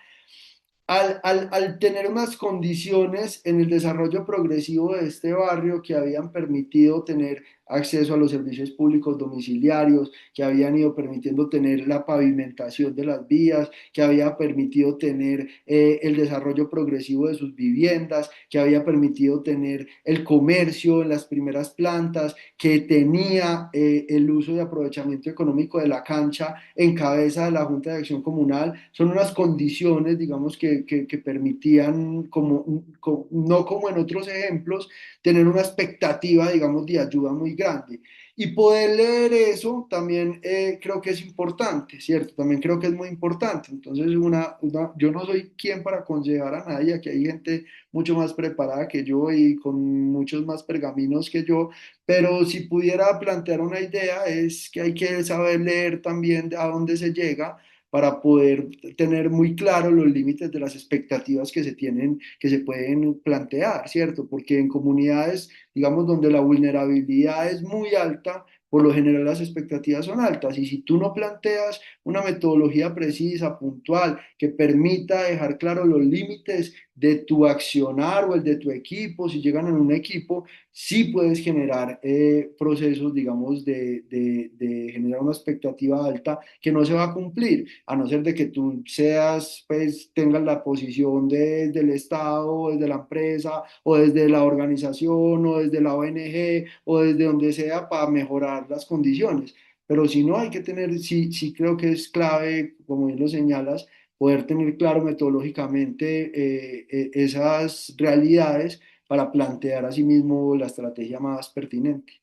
C: Al tener unas condiciones en el desarrollo progresivo de este barrio que habían permitido tener acceso a los servicios públicos domiciliarios, que habían ido permitiendo tener la pavimentación de las vías, que había permitido tener el desarrollo progresivo de sus viviendas, que había permitido tener el comercio en las primeras plantas, que tenía el uso y aprovechamiento económico de la cancha en cabeza de la Junta de Acción Comunal. Son unas condiciones, digamos, que permitían, no como en otros ejemplos, tener una expectativa, digamos, de ayuda muy grande. Y poder leer eso también creo que es importante, ¿cierto? También creo que es muy importante. Entonces, yo no soy quien para aconsejar a nadie, aquí hay gente mucho más preparada que yo y con muchos más pergaminos que yo, pero si pudiera plantear una idea es que hay que saber leer también a dónde se llega para poder tener muy claro los límites de las expectativas que se tienen, que se pueden plantear, ¿cierto? Porque en comunidades, digamos, donde la vulnerabilidad es muy alta, por lo general las expectativas son altas. Y si tú no planteas una metodología precisa, puntual, que permita dejar claro los límites de tu accionar o el de tu equipo, si llegan en un equipo, sí puedes generar procesos, digamos, de generar una expectativa alta que no se va a cumplir, a no ser de que tú seas, pues, tengas la posición del Estado, o desde la empresa, o desde la organización, o desde la ONG, o desde donde sea para mejorar las condiciones. Pero si no, hay que tener, sí, sí creo que es clave, como bien lo señalas, poder tener claro metodológicamente esas realidades para plantear asimismo la estrategia más pertinente.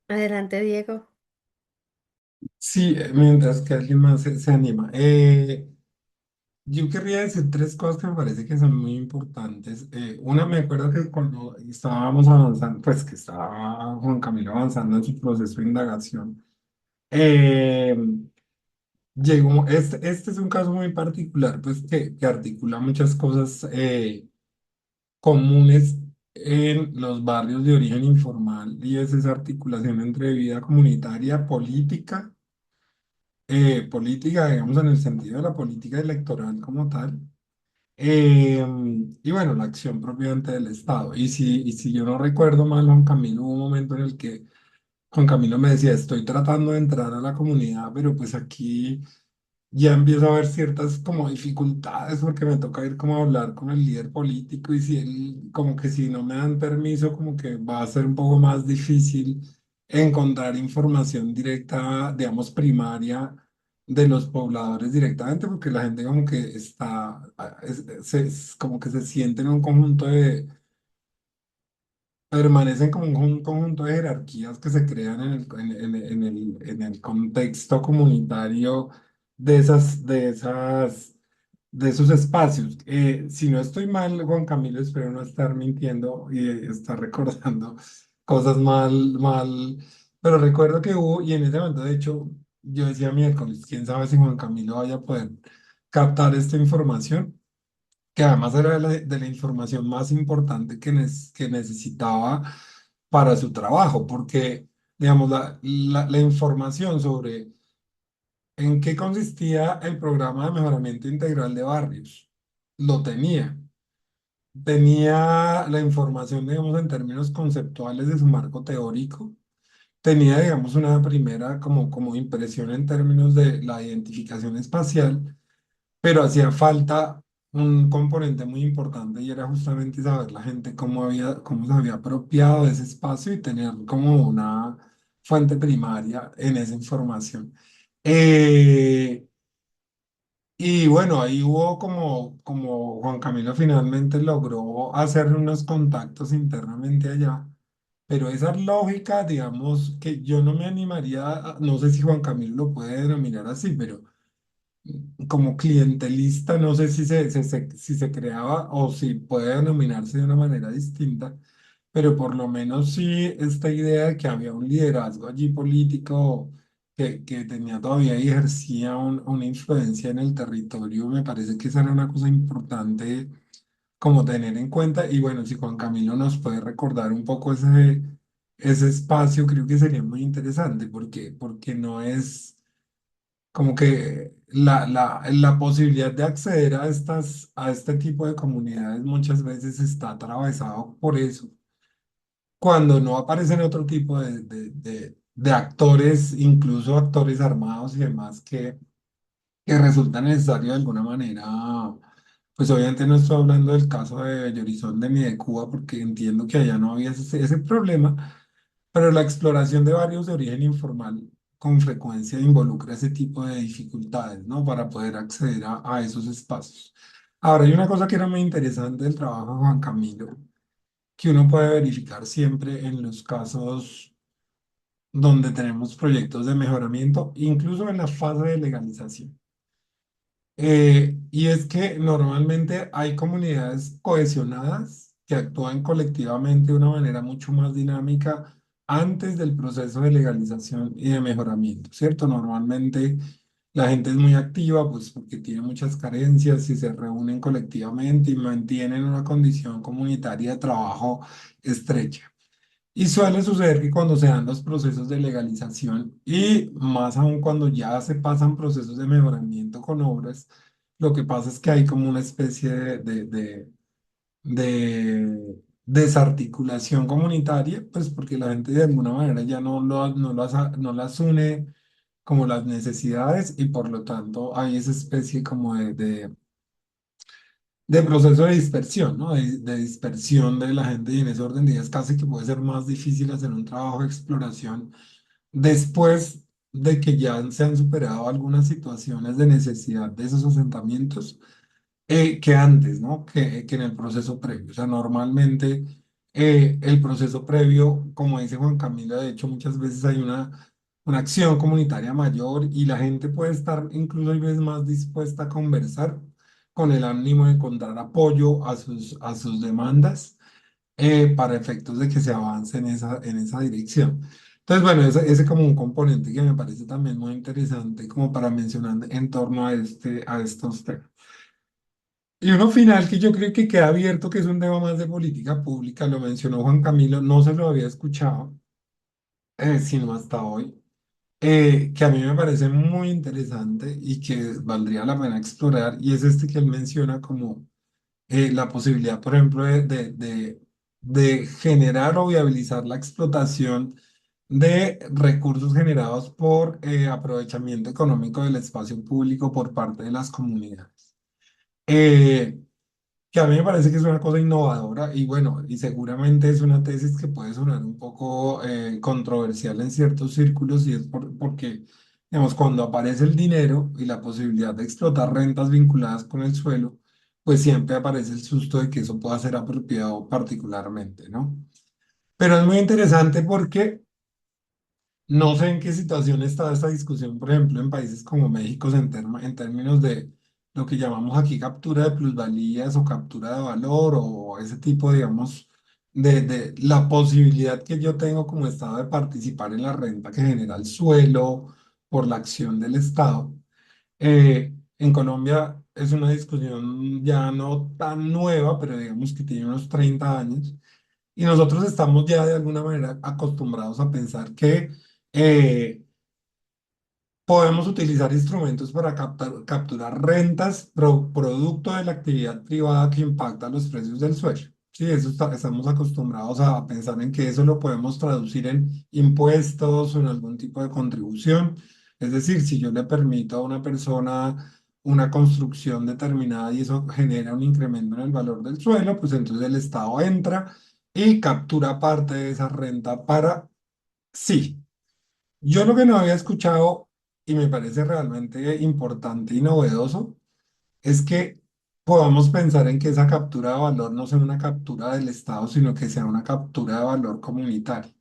A: Adelante, Diego.
B: Sí, mientras que alguien más se anima. Yo querría decir tres cosas que me parece que son muy importantes. Una, me acuerdo que cuando estábamos avanzando, pues que estaba Juan Camilo avanzando en su proceso de indagación, eh, este es un caso muy particular, pues que articula muchas cosas comunes en los barrios de origen informal, y es esa articulación entre vida comunitaria, política, digamos, en el sentido de la política electoral como tal. Y bueno, la acción propiamente del Estado. Y si yo no recuerdo mal, Juan Camilo, hubo un momento en el que Juan Camilo me decía, estoy tratando de entrar a la comunidad, pero pues aquí ya empiezo a ver ciertas como dificultades porque me toca ir como a hablar con el líder político, y si él, como que si no me dan permiso, como que va a ser un poco más difícil encontrar información directa, digamos, primaria de los pobladores directamente, porque la gente como que como que se siente en un conjunto de, permanecen como un conjunto de jerarquías que se crean en el contexto comunitario de esos espacios. Si no estoy mal, Juan Camilo, espero no estar mintiendo y estar recordando cosas mal, pero recuerdo que hubo, y en ese momento, de hecho, yo decía miércoles, quién sabe si Juan Camilo vaya a poder captar esta información, que además era de la información más importante que necesitaba para su trabajo, porque, digamos, la información sobre en qué consistía el programa de mejoramiento integral de barrios, lo tenía. Tenía la información, digamos, en términos conceptuales de su marco teórico. Tenía, digamos, una primera como impresión en términos de la identificación espacial, pero hacía falta un componente muy importante y era justamente saber la gente cómo se había apropiado de ese espacio y tener como una fuente primaria en esa información. Eh, y bueno, ahí hubo como Juan Camilo finalmente logró hacer unos contactos internamente allá, pero esa lógica, digamos, que yo no me animaría, no sé si Juan Camilo lo puede denominar así, pero como clientelista, no sé si se creaba o si puede denominarse de una manera distinta, pero por lo menos sí esta idea de que había un liderazgo allí político que tenía todavía y ejercía una influencia en el territorio, me parece que esa era una cosa importante como tener en cuenta. Y bueno, si Juan Camilo nos puede recordar un poco ese espacio, creo que sería muy interesante porque no es como que la posibilidad de acceder a este tipo de comunidades muchas veces está atravesado por eso. Cuando no aparecen otro tipo de actores, incluso actores armados y demás, que resulta necesario de alguna manera, pues obviamente no estoy hablando del caso de Bellorizonde ni de Cuba, porque entiendo que allá no había ese problema, pero la exploración de barrios de origen informal con frecuencia involucra ese tipo de dificultades, ¿no? Para poder acceder a esos espacios. Ahora, hay una cosa que era muy interesante del trabajo de Juan Camilo, que uno puede verificar siempre en los casos donde tenemos proyectos de mejoramiento, incluso en la fase de legalización. Y es que normalmente hay comunidades cohesionadas que actúan colectivamente de una manera mucho más dinámica antes del proceso de legalización y de mejoramiento, ¿cierto? Normalmente la gente es muy activa, pues porque tiene muchas carencias y se reúnen colectivamente y mantienen una condición comunitaria de trabajo estrecha. Y suele suceder que cuando se dan los procesos de legalización y más aún cuando ya se pasan procesos de mejoramiento con obras, lo que pasa es que hay como una especie de desarticulación comunitaria, pues porque la gente de alguna manera ya no las une como las necesidades y por lo tanto hay esa especie como de proceso de dispersión, ¿no? De dispersión de la gente y en ese orden de ideas casi que puede ser más difícil hacer un trabajo de exploración después de que ya se han superado algunas situaciones de necesidad de esos asentamientos que antes, ¿no? Que en el proceso previo. O sea, normalmente el proceso previo, como dice Juan Camilo, de hecho muchas veces hay una acción comunitaria mayor y la gente puede estar incluso hay veces más dispuesta a conversar con el ánimo de encontrar apoyo a sus demandas para efectos de que se avance en esa dirección. Entonces, bueno, ese como un componente que me parece también muy interesante como para mencionar en torno a estos temas. Y uno final que yo creo que queda abierto, que es un tema más de política pública, lo mencionó Juan Camilo, no se lo había escuchado, sino hasta hoy, que a mí me parece muy interesante y que valdría la pena explorar, y es este que él menciona como la posibilidad, por ejemplo, de generar o viabilizar la explotación de recursos generados por aprovechamiento económico del espacio público por parte de las comunidades. Eh, que a mí me parece que es una cosa innovadora y bueno, y seguramente es una tesis que puede sonar un poco controversial en ciertos círculos y es porque, digamos, cuando aparece el dinero y la posibilidad de explotar rentas vinculadas con el suelo, pues siempre aparece el susto de que eso pueda ser apropiado particularmente, ¿no? Pero es muy interesante porque no sé en qué situación está esta discusión, por ejemplo, en países como México, en términos de lo que llamamos aquí captura de plusvalías o captura de valor o ese tipo, digamos, de la posibilidad que yo tengo como Estado de participar en la renta que genera el suelo por la acción del Estado. En Colombia es una discusión ya no tan nueva, pero digamos que tiene unos 30 años. Y nosotros estamos ya de alguna manera acostumbrados a pensar que eh, podemos utilizar instrumentos para capturar rentas producto de la actividad privada que impacta los precios del suelo. Sí, estamos acostumbrados a pensar en que eso lo podemos traducir en impuestos o en algún tipo de contribución. Es decir, si yo le permito a una persona una construcción determinada y eso genera un incremento en el valor del suelo, pues entonces el Estado entra y captura parte de esa renta para sí. Yo lo que no había escuchado y me parece realmente importante y novedoso es que podamos pensar en que esa captura de valor no sea una captura del Estado, sino que sea una captura de valor comunitario,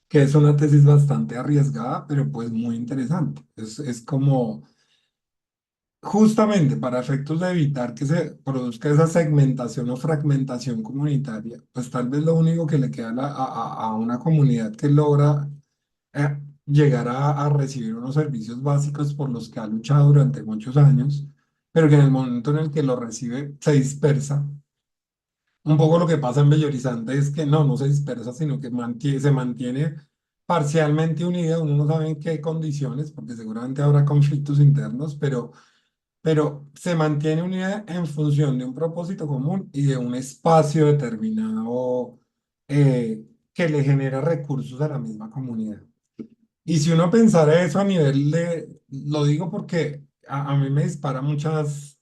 B: que es una tesis bastante arriesgada, pero pues muy interesante. Es como justamente para efectos de evitar que se produzca esa segmentación o fragmentación comunitaria, pues tal vez lo único que le queda a una comunidad que logra llegar a recibir unos servicios básicos por los que ha luchado durante muchos años, pero que en el momento en el que lo recibe se dispersa. Un poco lo que pasa en Belo Horizonte es que no se dispersa, sino que se mantiene parcialmente unida. Uno no sabe en qué condiciones, porque seguramente habrá conflictos internos, pero se mantiene unida en función de un propósito común y de un espacio determinado que le genera recursos a la misma comunidad. Y si uno pensara eso a nivel lo digo porque a mí me dispara muchas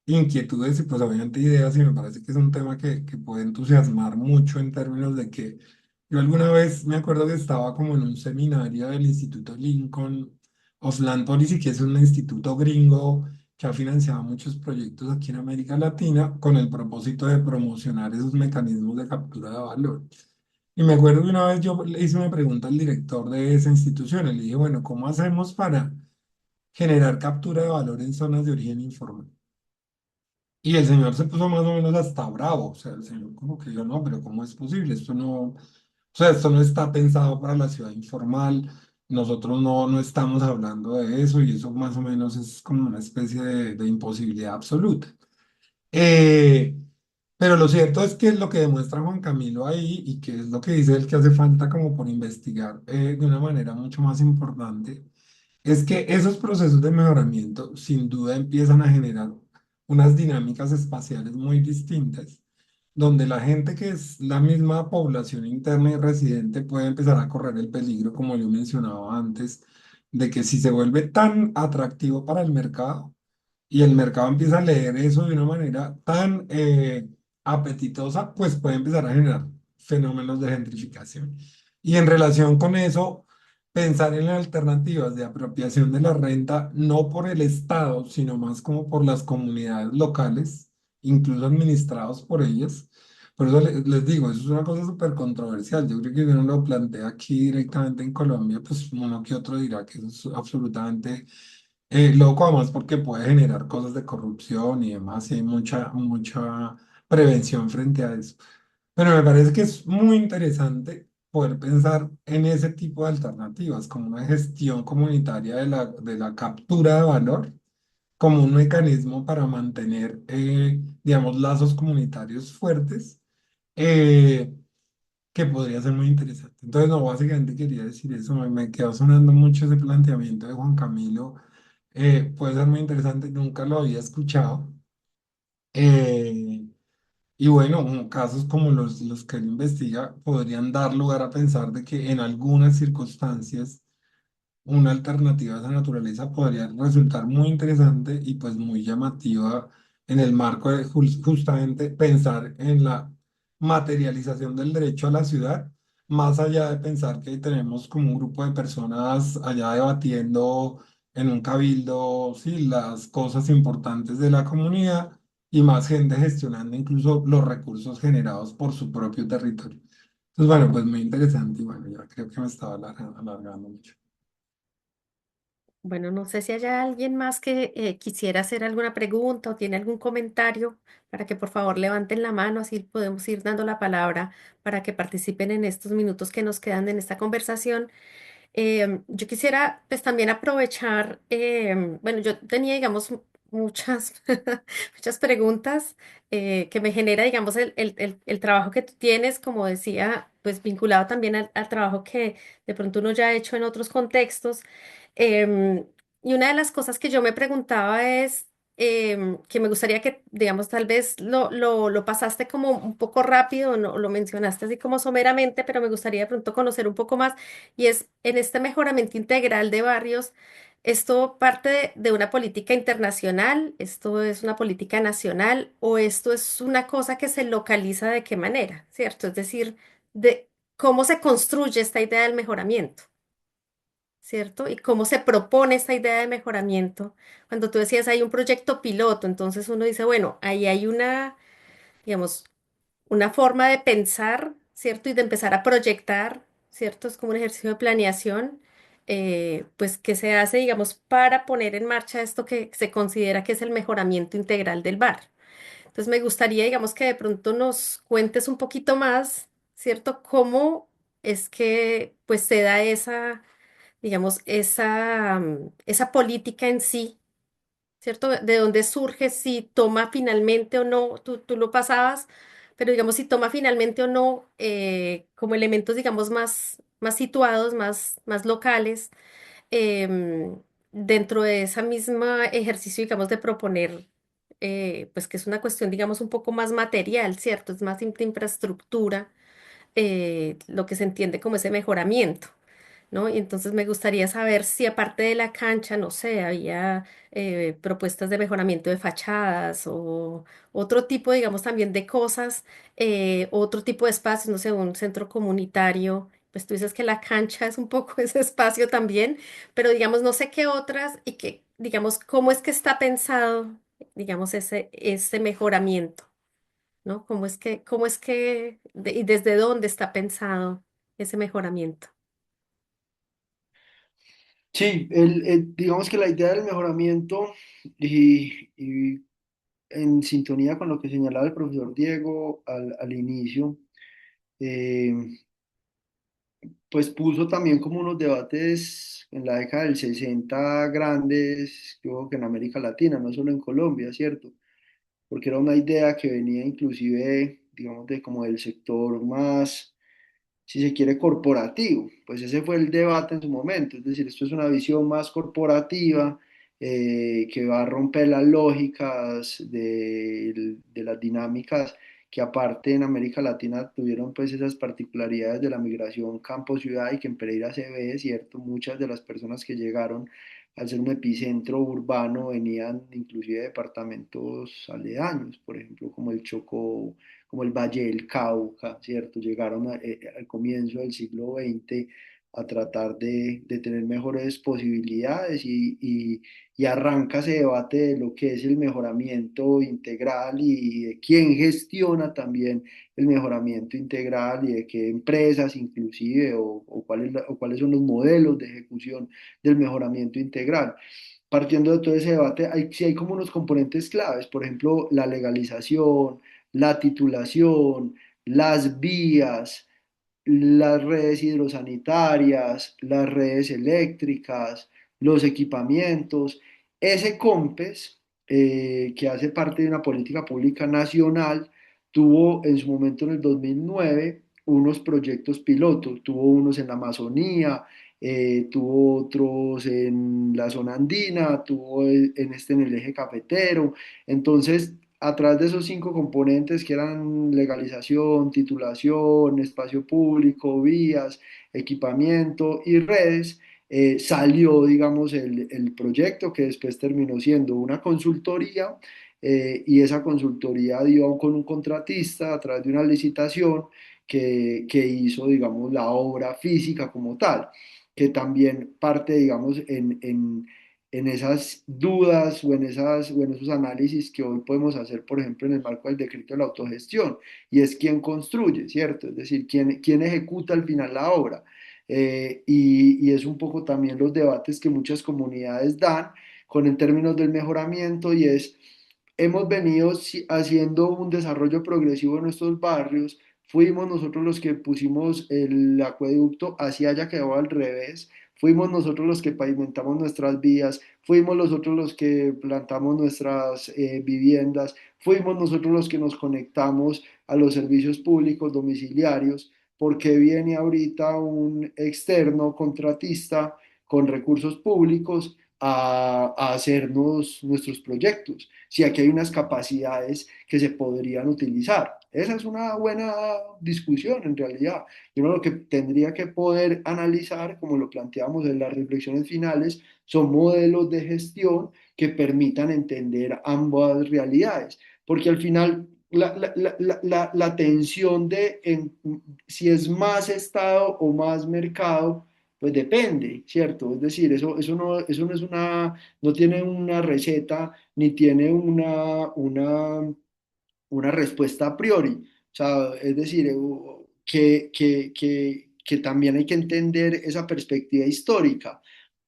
B: inquietudes y pues obviamente ideas y me parece que es un tema que puede entusiasmar mucho en términos de que yo alguna vez me acuerdo que estaba como en un seminario del Instituto Lincoln Osland Policy, que es un instituto gringo que ha financiado muchos proyectos aquí en América Latina con el propósito de promocionar esos mecanismos de captura de valor. Y me acuerdo que una vez yo le hice una pregunta al director de esa institución, y le dije, bueno, ¿cómo hacemos para generar captura de valor en zonas de origen informal? Y el señor se puso más o menos hasta bravo, o sea, el señor como que yo no, pero ¿cómo es posible? Esto no, o sea, esto no está pensado para la ciudad informal, nosotros no estamos hablando de eso y eso más o menos es como una especie de imposibilidad absoluta. Eh, pero lo cierto es que lo que demuestra Juan Camilo ahí y que es lo que dice él que hace falta como por investigar de una manera mucho más importante, es que esos procesos de mejoramiento sin duda empiezan a generar unas dinámicas espaciales muy distintas, donde la gente que es la misma población interna y residente puede empezar a correr el peligro, como yo mencionaba antes, de que si se vuelve tan atractivo para el mercado, y el mercado empieza a leer eso de una manera tan apetitosa, pues puede empezar a generar fenómenos de gentrificación. Y en relación con eso, pensar en alternativas de apropiación de la renta, no por el Estado, sino más como por las comunidades locales, incluso administrados por ellas. Por eso les digo, eso es una cosa súper controversial. Yo creo que si uno lo plantea aquí directamente en Colombia, pues uno que otro dirá que eso es absolutamente loco, además porque puede generar cosas de corrupción y demás, y hay mucha prevención frente a eso. Pero me parece que es muy interesante poder pensar en ese tipo de alternativas, como una gestión comunitaria de la captura de valor, como un mecanismo para mantener, digamos, lazos comunitarios fuertes, eh, que podría ser muy interesante. Entonces, no, básicamente quería decir eso, me quedó sonando mucho ese planteamiento de Juan Camilo, puede ser muy interesante, nunca lo había escuchado. eh, y bueno, casos como los que él investiga podrían dar lugar a pensar de que en algunas circunstancias una alternativa a esa naturaleza podría resultar muy interesante y pues muy llamativa en el marco de justamente pensar en la materialización del derecho a la ciudad, más allá de pensar que tenemos como un grupo de personas allá debatiendo en un cabildo, sí, las cosas importantes de la comunidad y más gente gestionando incluso los recursos generados por su propio territorio. Pues bueno, pues muy interesante y bueno, ya creo que me estaba alargando mucho.
A: Bueno, no sé si haya alguien más que quisiera hacer alguna pregunta o tiene algún comentario para que por favor levanten la mano, así podemos ir dando la palabra para que participen en estos minutos que nos quedan en esta conversación. Yo quisiera pues también aprovechar, bueno, yo tenía, digamos, muchas, muchas preguntas que me genera, digamos, el trabajo que tú tienes, como decía, pues vinculado también al trabajo que de pronto uno ya ha hecho en otros contextos. Em, y una de las cosas que yo me preguntaba es que me gustaría que, digamos, tal vez lo pasaste como un poco rápido, no lo mencionaste así como someramente, pero me gustaría de pronto conocer un poco más y es en este mejoramiento integral de barrios, ¿esto parte de una política internacional? ¿Esto es una política nacional? ¿O esto es una cosa que se localiza de qué manera? ¿Cierto? Es decir, de cómo se construye esta idea del mejoramiento, ¿cierto? Y cómo se propone esta idea de mejoramiento. Cuando tú decías hay un proyecto piloto, entonces uno dice, bueno, ahí hay una, digamos, una forma de pensar, ¿cierto? Y de empezar a proyectar, ¿cierto? Es como un ejercicio de planeación, pues que se hace, digamos, para poner en marcha esto que se considera que es el mejoramiento integral del bar. Entonces me gustaría, digamos, que de pronto nos cuentes un poquito más, ¿cierto? Cómo es que pues se da esa, digamos, esa política en sí, ¿cierto? De dónde surge, si toma finalmente o no, tú lo pasabas, pero digamos si toma finalmente o no como elementos, digamos, más situados, más locales, em, dentro de esa misma ejercicio, digamos, de proponer, pues que es una cuestión, digamos, un poco más material, ¿cierto? Es más de infraestructura, lo que se entiende como ese mejoramiento. ¿No? Y entonces me gustaría saber si aparte de la cancha, no sé, había propuestas de mejoramiento de fachadas o otro tipo, digamos, también de cosas, otro tipo de espacios, no sé, un centro comunitario. Pues tú dices que la cancha es un poco ese espacio también, pero digamos, no sé qué otras y que, digamos, cómo es que está pensado, digamos, ese mejoramiento, ¿no? Y desde dónde está pensado ese mejoramiento?
C: Sí, digamos que la idea del mejoramiento y en sintonía con lo que señalaba el profesor Diego al inicio, eh, pues puso también como unos debates en la década del 60 grandes, yo creo que en América Latina, no solo en Colombia, ¿cierto? Porque era una idea que venía inclusive, digamos, de como del sector más, si se quiere, corporativo. Pues ese fue el debate en su momento, es decir, esto es una visión más corporativa que va a romper las lógicas de las dinámicas que aparte en América Latina tuvieron pues esas particularidades de la migración campo-ciudad y que en Pereira se ve, ¿cierto? Muchas de las personas que llegaron al ser un epicentro urbano venían inclusive de departamentos aledaños, por ejemplo, como el Chocó, como el Valle del Cauca, ¿cierto? Llegaron al comienzo del siglo XX a tratar de tener mejores posibilidades y arranca ese debate de lo que es el mejoramiento integral y de quién gestiona también el mejoramiento integral y de qué empresas inclusive o cuáles son los modelos de ejecución del mejoramiento integral. Partiendo de todo ese debate, sí hay como unos componentes claves, por ejemplo, la legalización, la titulación, las vías, las redes hidrosanitarias, las redes eléctricas, los equipamientos. Ese COMPES, que hace parte de una política pública nacional, tuvo en su momento en el 2009 unos proyectos pilotos, tuvo unos en la Amazonía, tuvo otros en la zona andina, tuvo en el eje cafetero. Entonces, a través de esos cinco componentes que eran legalización, titulación, espacio público, vías, equipamiento y redes, salió, digamos, el proyecto que después terminó siendo una consultoría y esa consultoría dio con un contratista a través de una licitación que hizo, digamos, la obra física como tal, que también parte, digamos, en esas dudas o en esos análisis que hoy podemos hacer, por ejemplo, en el marco del decreto de la autogestión, y es quién construye, ¿cierto? Es decir, quién ejecuta al final la obra. Y es un poco también los debates que muchas comunidades dan con en términos del mejoramiento, y es, hemos venido haciendo un desarrollo progresivo en nuestros barrios. Fuimos nosotros los que pusimos el acueducto, así haya quedado al revés. Fuimos nosotros los que pavimentamos nuestras vías, fuimos nosotros los que plantamos nuestras viviendas, fuimos nosotros los que nos conectamos a los servicios públicos domiciliarios, porque viene ahorita un externo contratista con recursos públicos a hacernos nuestros proyectos, si aquí hay unas capacidades que se podrían utilizar. Esa es una buena discusión en realidad. Y uno lo que tendría que poder analizar, como lo planteamos en las reflexiones finales, son modelos de gestión que permitan entender ambas realidades, porque al final la tensión si es más Estado o más mercado, pues depende, ¿cierto? Es decir, eso no es no tiene una receta ni tiene una respuesta a priori. O sea, es decir, que también hay que entender esa perspectiva histórica.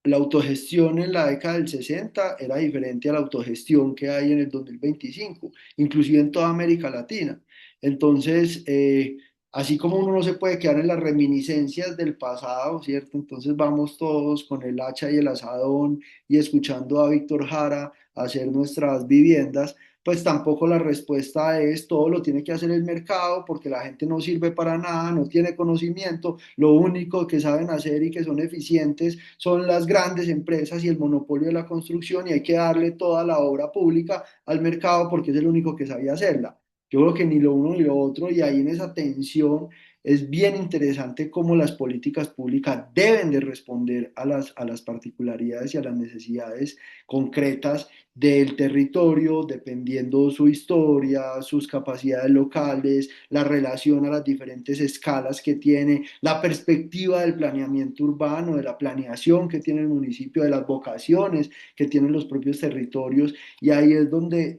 C: La autogestión en la década del 60 era diferente a la autogestión que hay en el 2025, inclusive en toda América Latina. Entonces, así como uno no se puede quedar en las reminiscencias del pasado, ¿cierto? Entonces vamos todos con el hacha y el asadón y escuchando a Víctor Jara hacer nuestras viviendas, pues tampoco la respuesta es todo lo tiene que hacer el mercado porque la gente no sirve para nada, no tiene conocimiento, lo único que saben hacer y que son eficientes son las grandes empresas y el monopolio de la construcción, y hay que darle toda la obra pública al mercado porque es el único que sabía hacerla. Yo creo que ni lo uno ni lo otro, y ahí en esa tensión es bien interesante cómo las políticas públicas deben de responder a las particularidades y a las necesidades concretas del territorio, dependiendo su historia, sus capacidades locales, la relación a las diferentes escalas que tiene, la perspectiva del planeamiento urbano, de la planeación que tiene el municipio, de las vocaciones que tienen los propios territorios, y ahí es donde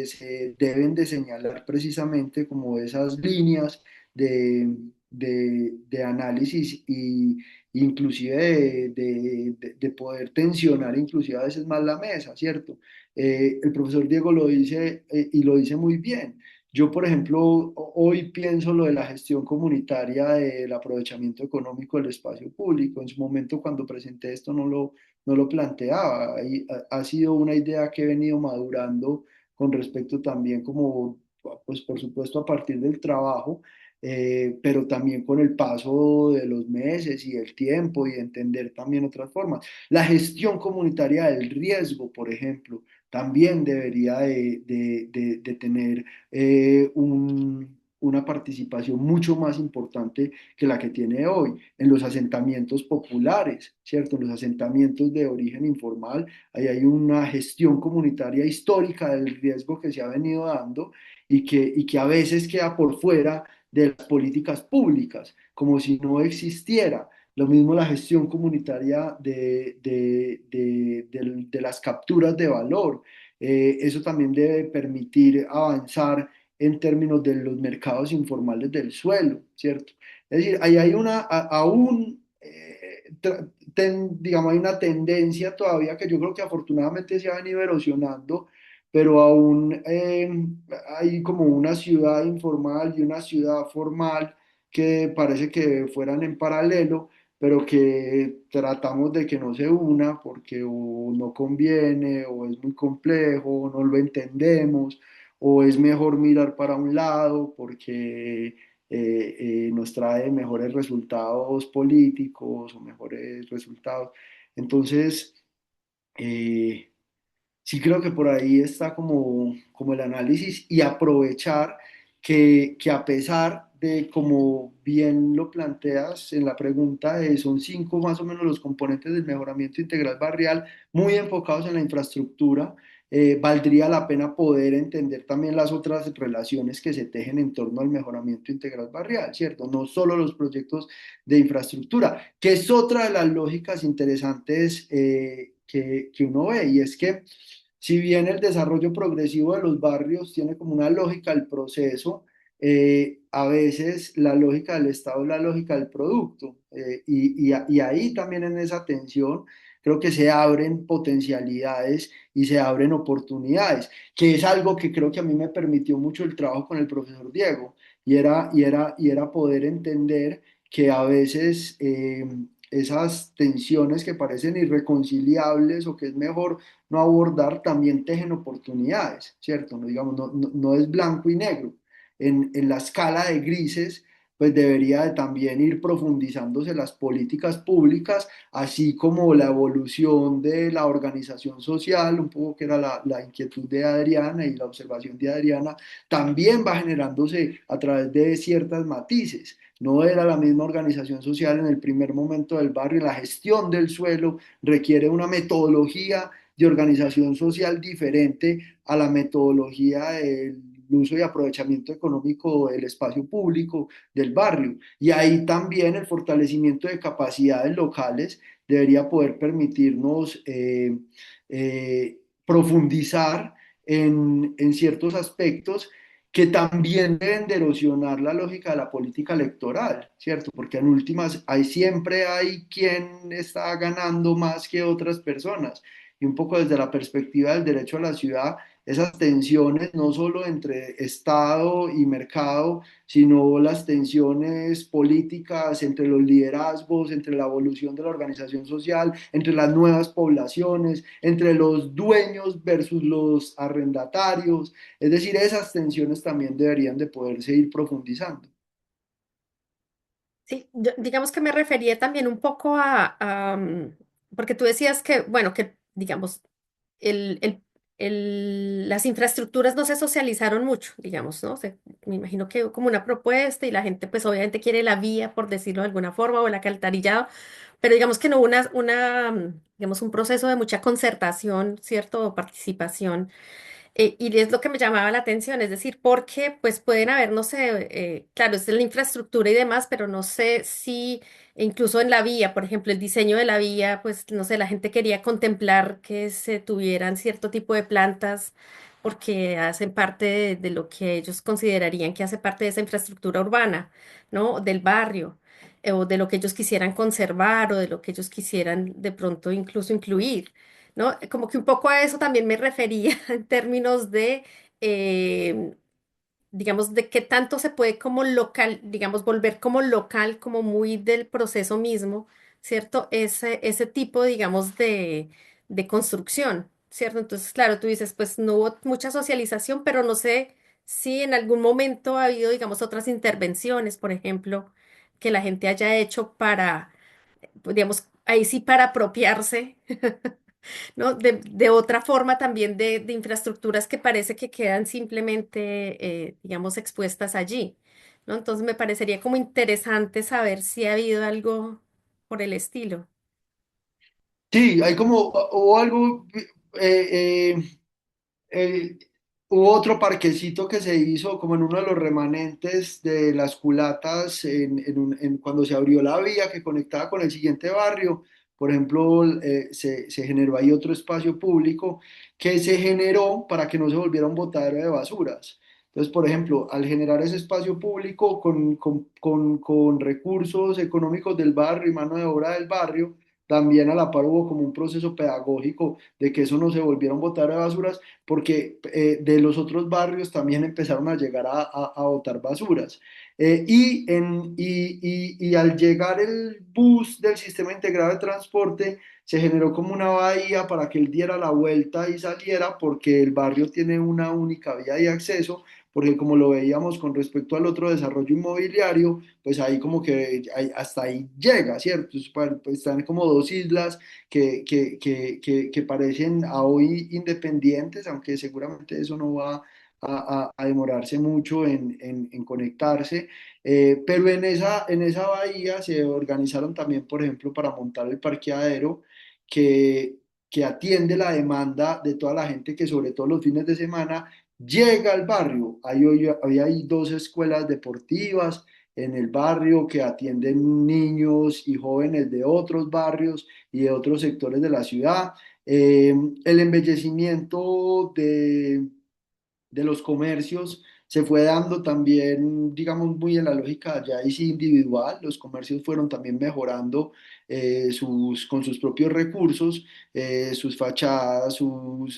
C: se deben de señalar precisamente como esas líneas de análisis y inclusive de poder tensionar inclusive a veces más la mesa, ¿cierto? El profesor Diego lo dice y lo dice muy bien. Yo, por ejemplo, hoy pienso lo de la gestión comunitaria del aprovechamiento económico del espacio público. En su momento, cuando presenté esto, no lo planteaba. Y ha sido una idea que he venido madurando con respecto también como, pues por supuesto, a partir del trabajo, pero también con el paso de los meses y del tiempo, y entender también otras formas. La gestión comunitaria del riesgo, por ejemplo, también debería de tener una participación mucho más importante que la que tiene hoy en los asentamientos populares, ¿cierto? En los asentamientos de origen informal, ahí hay una gestión comunitaria histórica del riesgo que se ha venido dando, y que a veces queda por fuera de las políticas públicas, como si no existiera. Lo mismo la gestión comunitaria de las capturas de valor. Eso también debe permitir avanzar en términos de los mercados informales del suelo, ¿cierto? Es decir, ahí hay aún, digamos, hay una tendencia todavía que yo creo que afortunadamente se ha venido erosionando, pero aún hay como una ciudad informal y una ciudad formal que parece que fueran en paralelo, pero que tratamos de que no se una porque o no conviene, o es muy complejo, o no lo entendemos, o es mejor mirar para un lado porque nos trae mejores resultados políticos o mejores resultados. Entonces, eh, sí creo que por ahí está como el análisis, y aprovechar que a pesar de, como bien lo planteas en la pregunta, son cinco más o menos los componentes del mejoramiento integral barrial, muy enfocados en la infraestructura, valdría la pena poder entender también las otras relaciones que se tejen en torno al mejoramiento integral barrial, ¿cierto? No solo los proyectos de infraestructura, que es otra de las lógicas interesantes que uno ve, y es que si bien el desarrollo progresivo de los barrios tiene como una lógica del proceso, a veces la lógica del Estado es la lógica del producto, y ahí también en esa tensión creo que se abren potencialidades y se abren oportunidades, que es algo que creo que a mí me permitió mucho el trabajo con el profesor Diego, y era poder entender que a veces esas tensiones que parecen irreconciliables o que es mejor no abordar también tejen oportunidades, ¿cierto? No, digamos, no es blanco y negro. En la escala de grises, pues debería de también ir profundizándose las políticas públicas, así como la evolución de la organización social, un poco que era la inquietud de Adriana y la observación de Adriana, también va generándose a través de ciertas matices. No era la misma organización social en el primer momento del barrio, la gestión del suelo requiere una metodología de organización social diferente a la metodología del uso y aprovechamiento económico del espacio público del barrio. Y ahí también el fortalecimiento de capacidades locales debería poder permitirnos profundizar en ciertos aspectos que también deben de erosionar la lógica de la política electoral, ¿cierto? Porque en últimas siempre hay quien está ganando más que otras personas. Y un poco desde la perspectiva del derecho a la ciudad, esas tensiones no solo entre Estado y mercado, sino las tensiones políticas entre los liderazgos, entre la evolución de la organización social, entre las nuevas poblaciones, entre los dueños versus los arrendatarios. Es decir, esas tensiones también deberían de poderse ir profundizando.
A: Sí, digamos que me refería también un poco porque tú decías que, bueno, que digamos, el, el- las infraestructuras no se socializaron mucho, digamos, ¿no? Me imagino que hubo como una propuesta y la gente pues obviamente quiere la vía, por decirlo de alguna forma, o el alcantarillado, pero digamos que no hubo digamos, un proceso de mucha concertación, ¿cierto? O participación. Y es lo que me llamaba la atención, es decir, porque pues pueden haber, no sé, claro, es la infraestructura y demás, pero no sé si incluso en la vía, por ejemplo, el diseño de la vía, pues no sé, la gente quería contemplar que se tuvieran cierto tipo de plantas porque hacen parte de lo que ellos considerarían que hace parte de esa infraestructura urbana, ¿no? Del barrio, o de lo que ellos quisieran conservar o de lo que ellos quisieran de pronto incluso incluir. ¿No? Como que un poco a eso también me refería en términos de, eh, digamos, de qué tanto se puede como local, digamos, volver como local, como muy del proceso mismo, ¿cierto? Ese tipo, digamos, de construcción, ¿cierto? Entonces, claro, tú dices, pues no hubo mucha socialización, pero no sé si en algún momento ha habido, digamos, otras intervenciones, por ejemplo, que la gente haya hecho para, pues, digamos, ahí sí para apropiarse, ¿no? De otra forma también de infraestructuras que parece que quedan simplemente, digamos, expuestas allí, ¿no? Entonces me parecería como interesante saber si ha habido algo por el estilo.
C: Sí, hay como, hubo algo, eh, eh, eh, hubo otro parquecito que se hizo como en uno de los remanentes de las culatas cuando se abrió la vía que conectaba con el siguiente barrio. Por ejemplo, se generó ahí otro espacio público que se generó para que no se volviera un botadero de basuras. Entonces, por ejemplo, al generar ese espacio público con recursos económicos del barrio y mano de obra del barrio, también a la par hubo como un proceso pedagógico de que eso no se volviera un botadero de basuras, porque de los otros barrios también empezaron a llegar a botar basuras. Y al llegar el bus del sistema integrado de transporte, se generó como una bahía para que él diera la vuelta y saliera, porque el barrio tiene una única vía de acceso, porque como lo veíamos con respecto al otro desarrollo inmobiliario, pues ahí como que hasta ahí llega, ¿cierto? Pues están como dos islas que parecen a hoy independientes, aunque seguramente eso no va a demorarse mucho en conectarse. Pero en esa bahía se organizaron también, por ejemplo, para montar el parqueadero, que, que atiende la demanda de toda la gente que sobre todo los fines de semana llega al barrio. Hay dos escuelas deportivas en el barrio que atienden niños y jóvenes de otros barrios y de otros sectores de la ciudad. El embellecimiento de los comercios se fue dando también, digamos, muy en la lógica ya y sí individual. Los comercios fueron también mejorando con sus propios recursos, sus fachadas,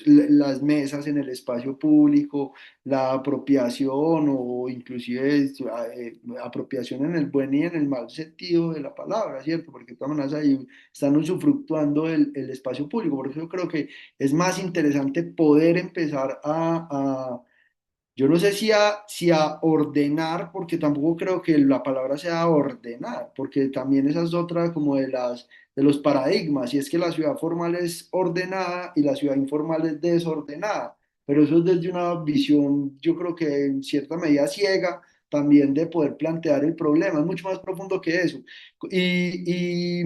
C: las mesas en el espacio público, la apropiación o inclusive apropiación en el buen y en el mal sentido de la palabra, ¿cierto? Porque de todas maneras ahí están usufructuando el espacio público. Por eso yo creo que es más interesante poder empezar yo no sé si a ordenar, porque tampoco creo que la palabra sea ordenar, porque también esa es otra como de los paradigmas, y es que la ciudad formal es ordenada y la ciudad informal es desordenada, pero eso es desde una visión, yo creo que en cierta medida ciega también de poder plantear el problema, es mucho más profundo que eso. Y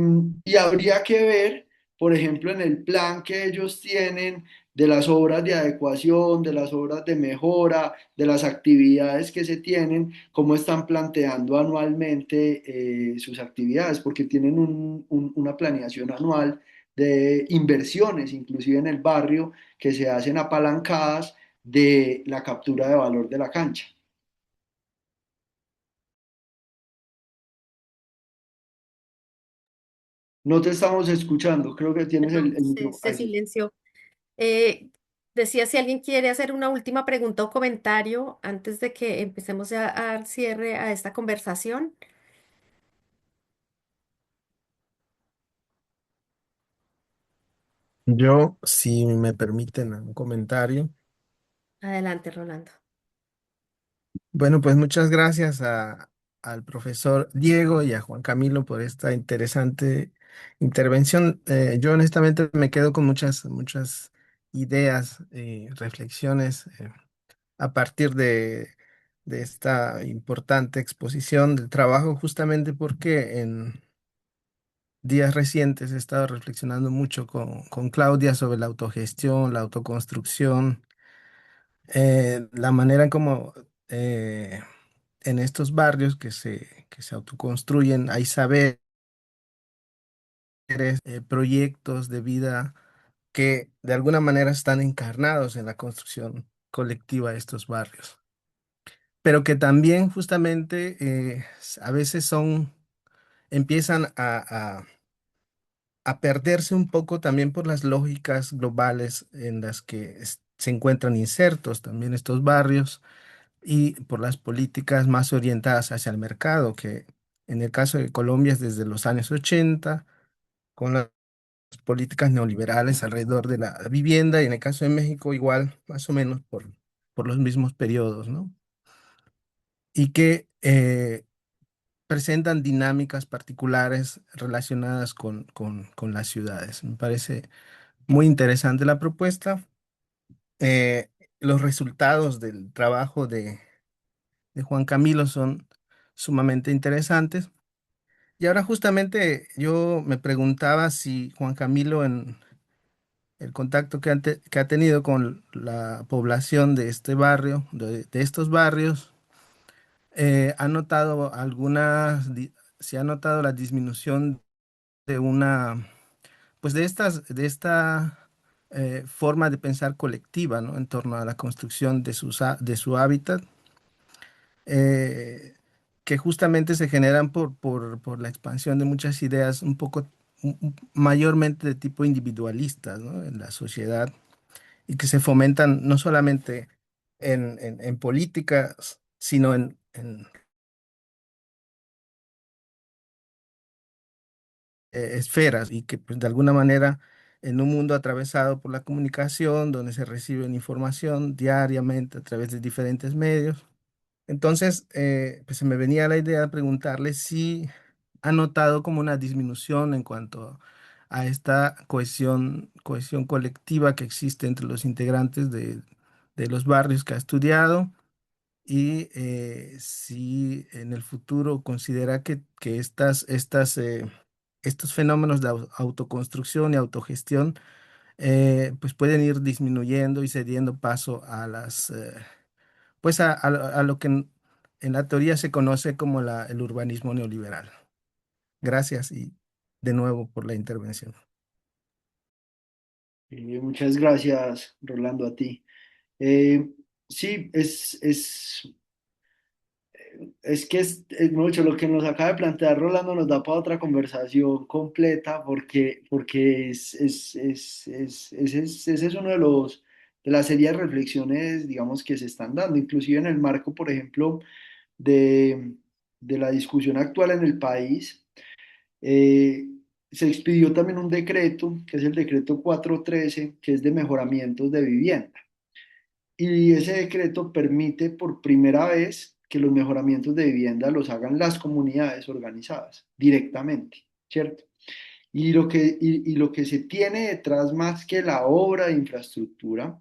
C: habría que ver, por ejemplo, en el plan que ellos tienen de las obras de adecuación, de las obras de mejora, de las actividades que se tienen, cómo están planteando anualmente sus actividades, porque tienen una planeación anual de inversiones, inclusive en el barrio, que se hacen apalancadas de la captura de valor de la cancha. No te estamos escuchando, creo que tienes
A: Perdón,
C: el
A: se,
C: micrófono.
A: se silenció. Eh, Decía si alguien quiere hacer una última pregunta o comentario antes de que empecemos ya a dar cierre a esta conversación.
F: Yo, si me permiten un comentario.
A: Adelante, Rolando.
F: Bueno, pues muchas gracias al profesor Diego y a Juan Camilo por esta interesante intervención. Yo honestamente me quedo con muchas ideas, reflexiones a partir de esta importante exposición del trabajo, justamente porque en días recientes he estado reflexionando mucho con Claudia sobre la autogestión, la autoconstrucción, la manera en cómo en estos barrios que se autoconstruyen hay saberes, proyectos de vida que de alguna manera están encarnados en la construcción colectiva de estos barrios, pero que también justamente a veces empiezan a perderse un poco también por las lógicas globales en las que se encuentran insertos también estos barrios y por las políticas más orientadas hacia el mercado, que en el caso de Colombia es desde los años 80, con las políticas neoliberales alrededor de la vivienda, y en el caso de México igual, más o menos por los mismos periodos, ¿no? Y que presentan dinámicas particulares relacionadas con las ciudades. Me parece muy interesante la propuesta. Eh, los resultados del trabajo de Juan Camilo son sumamente interesantes. Y ahora justamente yo me preguntaba si Juan Camilo en el contacto que ha tenido con la población de este barrio, de estos barrios, ha notado si ha notado la disminución de pues de esta forma de pensar colectiva, ¿no? En torno a la construcción de su hábitat, eh, que justamente se generan por la expansión de muchas ideas un poco mayormente de tipo individualista, ¿no? En la sociedad, y que se fomentan no solamente en políticas, sino en esferas, y que pues, de alguna manera en un mundo atravesado por la comunicación, donde se reciben información diariamente a través de diferentes medios. Entonces, pues se me venía la idea de preguntarle si ha notado como una disminución en cuanto a esta cohesión colectiva que existe entre los integrantes de los barrios que ha estudiado, y si en el futuro considera que estos fenómenos de autoconstrucción y autogestión pues pueden ir disminuyendo y cediendo paso a pues a lo que en la teoría se conoce como el urbanismo neoliberal. Gracias y de nuevo por la intervención.
C: Muchas gracias, Rolando, a ti. Eh, sí, es que es mucho lo que nos acaba de plantear Rolando, nos da para otra conversación completa porque ese es uno de de las serias reflexiones, digamos, que se están dando, inclusive en el marco, por ejemplo, de, de la discusión actual en el país. eh, Se expidió también un decreto, que es el decreto 413, que es de mejoramientos de vivienda. Y ese decreto permite por primera vez que los mejoramientos de vivienda los hagan las comunidades organizadas directamente, ¿cierto? Y lo que se tiene detrás más que la obra de infraestructura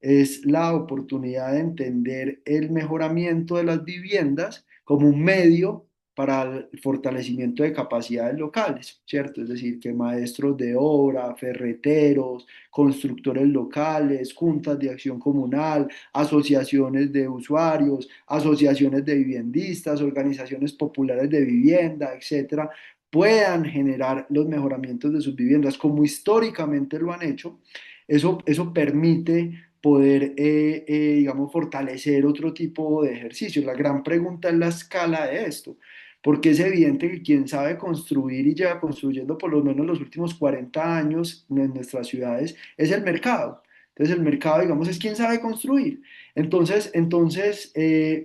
C: es la oportunidad de entender el mejoramiento de las viviendas como un medio para el fortalecimiento de capacidades locales, ¿cierto? Es decir, que maestros de obra, ferreteros, constructores locales, juntas de acción comunal, asociaciones de usuarios, asociaciones de viviendistas, organizaciones populares de vivienda, etcétera, puedan generar los mejoramientos de sus viviendas como históricamente lo han hecho. Eso permite poder, digamos, fortalecer otro tipo de ejercicios. La gran pregunta es la escala de esto, porque es evidente que quien sabe construir y lleva construyendo por lo menos los últimos 40 años en nuestras ciudades es el mercado. Entonces el mercado, digamos, es quien sabe construir.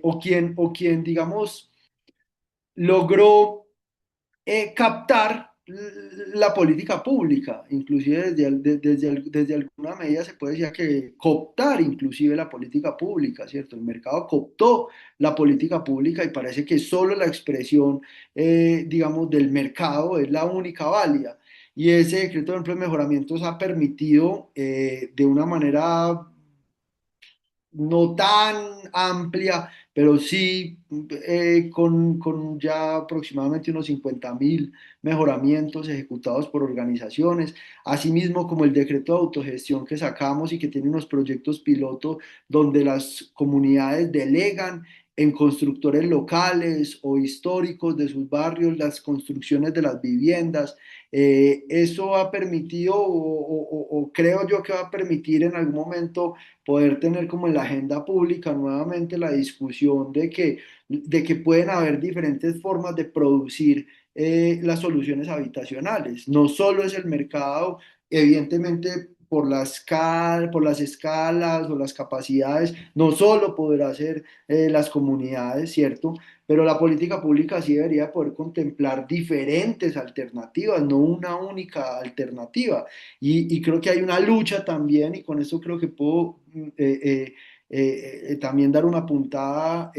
C: O quien, digamos, logró captar la política pública, inclusive desde alguna medida se puede decir que cooptar inclusive la política pública, ¿cierto? El mercado cooptó la política pública y parece que solo la expresión, digamos, del mercado es la única válida. Y ese decreto de empleo de mejoramientos ha permitido de una manera no tan amplia, pero sí con ya aproximadamente unos 50.000 mejoramientos ejecutados por organizaciones, asimismo como el decreto de autogestión que sacamos y que tiene unos proyectos piloto donde las comunidades delegan en constructores locales o históricos de sus barrios las construcciones de las viviendas. Eso ha permitido o creo yo que va a permitir en algún momento poder tener como en la agenda pública nuevamente la discusión de que pueden haber diferentes formas de producir las soluciones habitacionales. No solo es el mercado, evidentemente por las escalas o las capacidades, no solo podrá ser las comunidades, ¿cierto? Pero la política pública sí debería poder contemplar diferentes alternativas, no una única alternativa. Y creo que hay una lucha también, y con eso creo que puedo también dar una puntada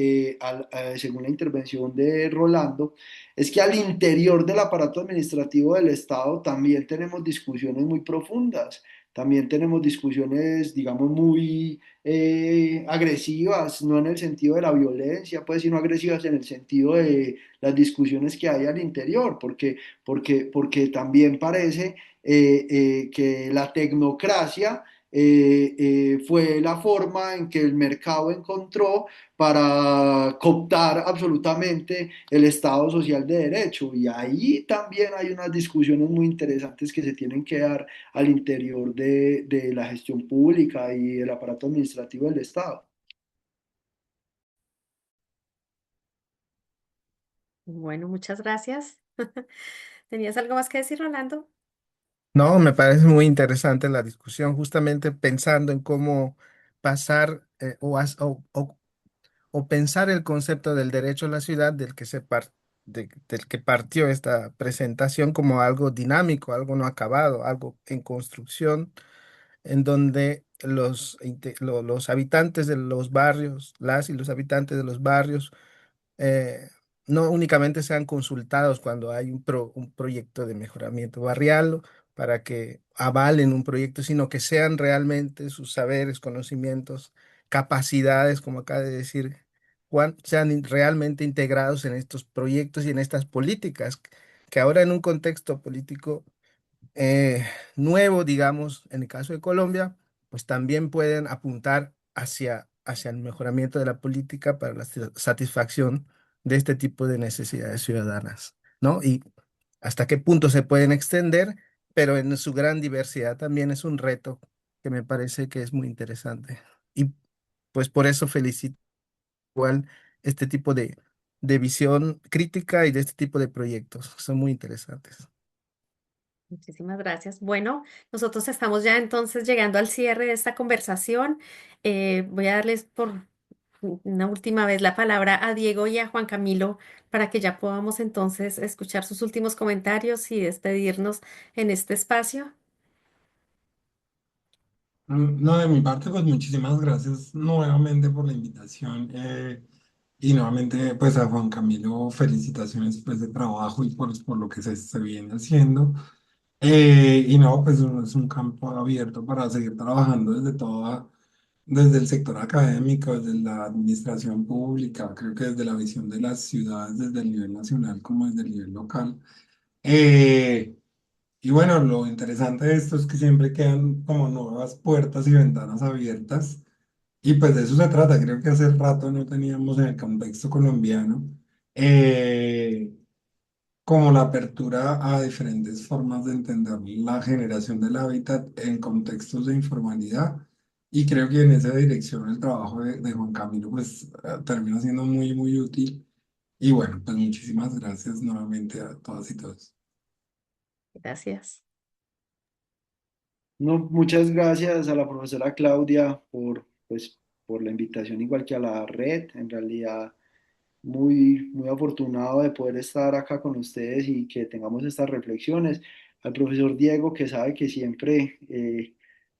C: según la intervención de Rolando, es que al interior del aparato administrativo del Estado también tenemos discusiones muy profundas. También tenemos discusiones, digamos, muy agresivas, no en el sentido de la violencia, pues, sino agresivas en el sentido de las discusiones que hay al interior, porque también parece que la tecnocracia fue la forma en que el mercado encontró para cooptar absolutamente el Estado social de derecho. Y ahí también hay unas discusiones muy interesantes que se tienen que dar al interior de la gestión pública y el aparato administrativo del Estado.
A: Bueno, muchas gracias. ¿Tenías algo más que decir, Rolando?
F: No, me parece muy interesante la discusión, justamente pensando en cómo pasar o pensar el concepto del derecho a la ciudad del que partió esta presentación como algo dinámico, algo no acabado, algo en construcción, en donde los habitantes de los barrios, las y los habitantes de los barrios, eh, no únicamente sean consultados cuando hay un proyecto de mejoramiento barrial para que avalen un proyecto, sino que sean realmente sus saberes, conocimientos, capacidades, como acaba de decir Juan, sean realmente integrados en estos proyectos y en estas políticas, que ahora en un contexto político eh, nuevo, digamos, en el caso de Colombia, pues también pueden apuntar hacia el mejoramiento de la política para la satisfacción de este tipo de necesidades ciudadanas, ¿no? Y hasta qué punto se pueden extender, pero en su gran diversidad también es un reto que me parece que es muy interesante. Y pues por eso felicito igual este tipo de visión crítica y de este tipo de proyectos. Son muy interesantes.
A: Muchísimas gracias. Bueno, nosotros estamos ya entonces llegando al cierre de esta conversación. Voy a darles por una última vez la palabra a Diego y a Juan Camilo para que ya podamos entonces escuchar sus últimos comentarios y despedirnos en este espacio.
B: No, de mi parte, pues muchísimas gracias nuevamente por la invitación y nuevamente pues a Juan Camilo felicitaciones pues de trabajo y por lo que se viene haciendo. Y no, pues es un campo abierto para seguir trabajando desde el sector académico, desde la administración pública, creo que desde la visión de las ciudades, desde el nivel nacional como desde el nivel local. Eh, y bueno, lo interesante de esto es que siempre quedan como nuevas puertas y ventanas abiertas. Y pues de eso se trata. Creo que hace rato no teníamos en el contexto colombiano eh, como la apertura a diferentes formas de entender la generación del hábitat en contextos de informalidad. Y creo que en esa dirección el trabajo de Juan Camilo pues termina siendo muy, muy útil. Y bueno, pues muchísimas gracias nuevamente a todas y todos.
A: Gracias.
C: No, muchas gracias a la profesora Claudia pues, por la invitación, igual que a la red. En realidad, muy, muy afortunado de poder estar acá con ustedes y que tengamos estas reflexiones. Al profesor Diego, que sabe que siempre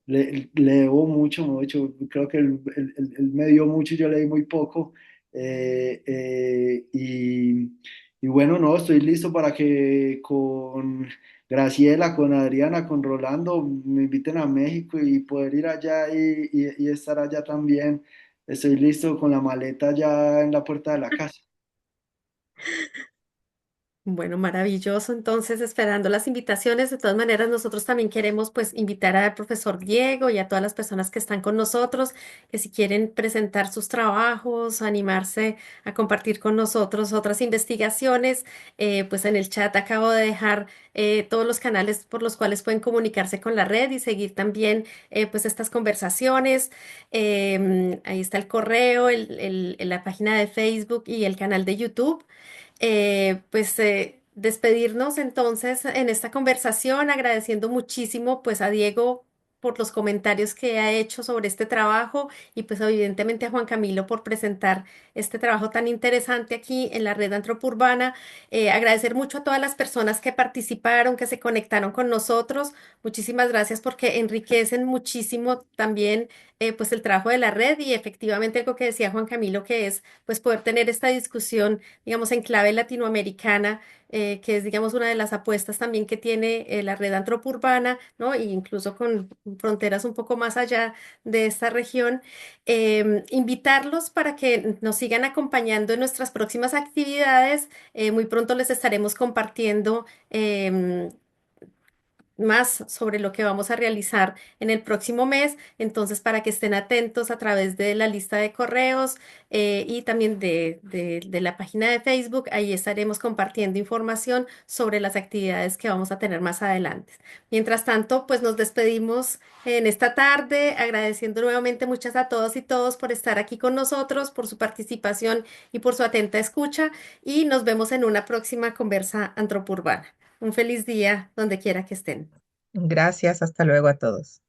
C: le debo mucho, mucho. Creo que él me dio mucho y yo le di muy poco. Eh, eh, y, y bueno, no, estoy listo para que con Graciela, con Adriana, con Rolando me inviten a México y poder ir allá y estar allá también. Estoy listo con la maleta ya en la puerta de la casa.
A: Bueno, maravilloso. Entonces, esperando las invitaciones, de todas maneras, nosotros también queremos pues invitar al profesor Diego y a todas las personas que están con nosotros, que si quieren presentar sus trabajos, animarse a compartir con nosotros otras investigaciones, pues en el chat acabo de dejar todos los canales por los cuales pueden comunicarse con la red y seguir también pues estas conversaciones. Ahí está el correo, la página de Facebook y el canal de YouTube. Despedirnos entonces en esta conversación, agradeciendo muchísimo pues a Diego por los comentarios que ha hecho sobre este trabajo y pues evidentemente a Juan Camilo por presentar este trabajo tan interesante aquí en la red Antropurbana. Agradecer mucho a todas las personas que participaron, que se conectaron con nosotros. Muchísimas gracias porque enriquecen muchísimo también pues el trabajo de la red y efectivamente algo que decía Juan Camilo que es pues poder tener esta discusión digamos, en clave latinoamericana, que es, digamos, una de las apuestas también que tiene la red antropurbana, ¿no? E incluso con fronteras un poco más allá de esta región. Invitarlos para que nos sigan acompañando en nuestras próximas actividades. Muy pronto les estaremos compartiendo. Más sobre lo que vamos a realizar en el próximo mes. Entonces, para que estén atentos a través de la lista de correos y también de la página de Facebook, ahí estaremos compartiendo información sobre las actividades que vamos a tener más adelante. Mientras tanto, pues nos despedimos en esta tarde, agradeciendo nuevamente muchas a todos y todos por estar aquí con nosotros, por su participación y por su atenta escucha, y nos vemos en una próxima conversa antropurbana. Un feliz día donde quiera que estén.
D: Gracias, hasta luego a todos.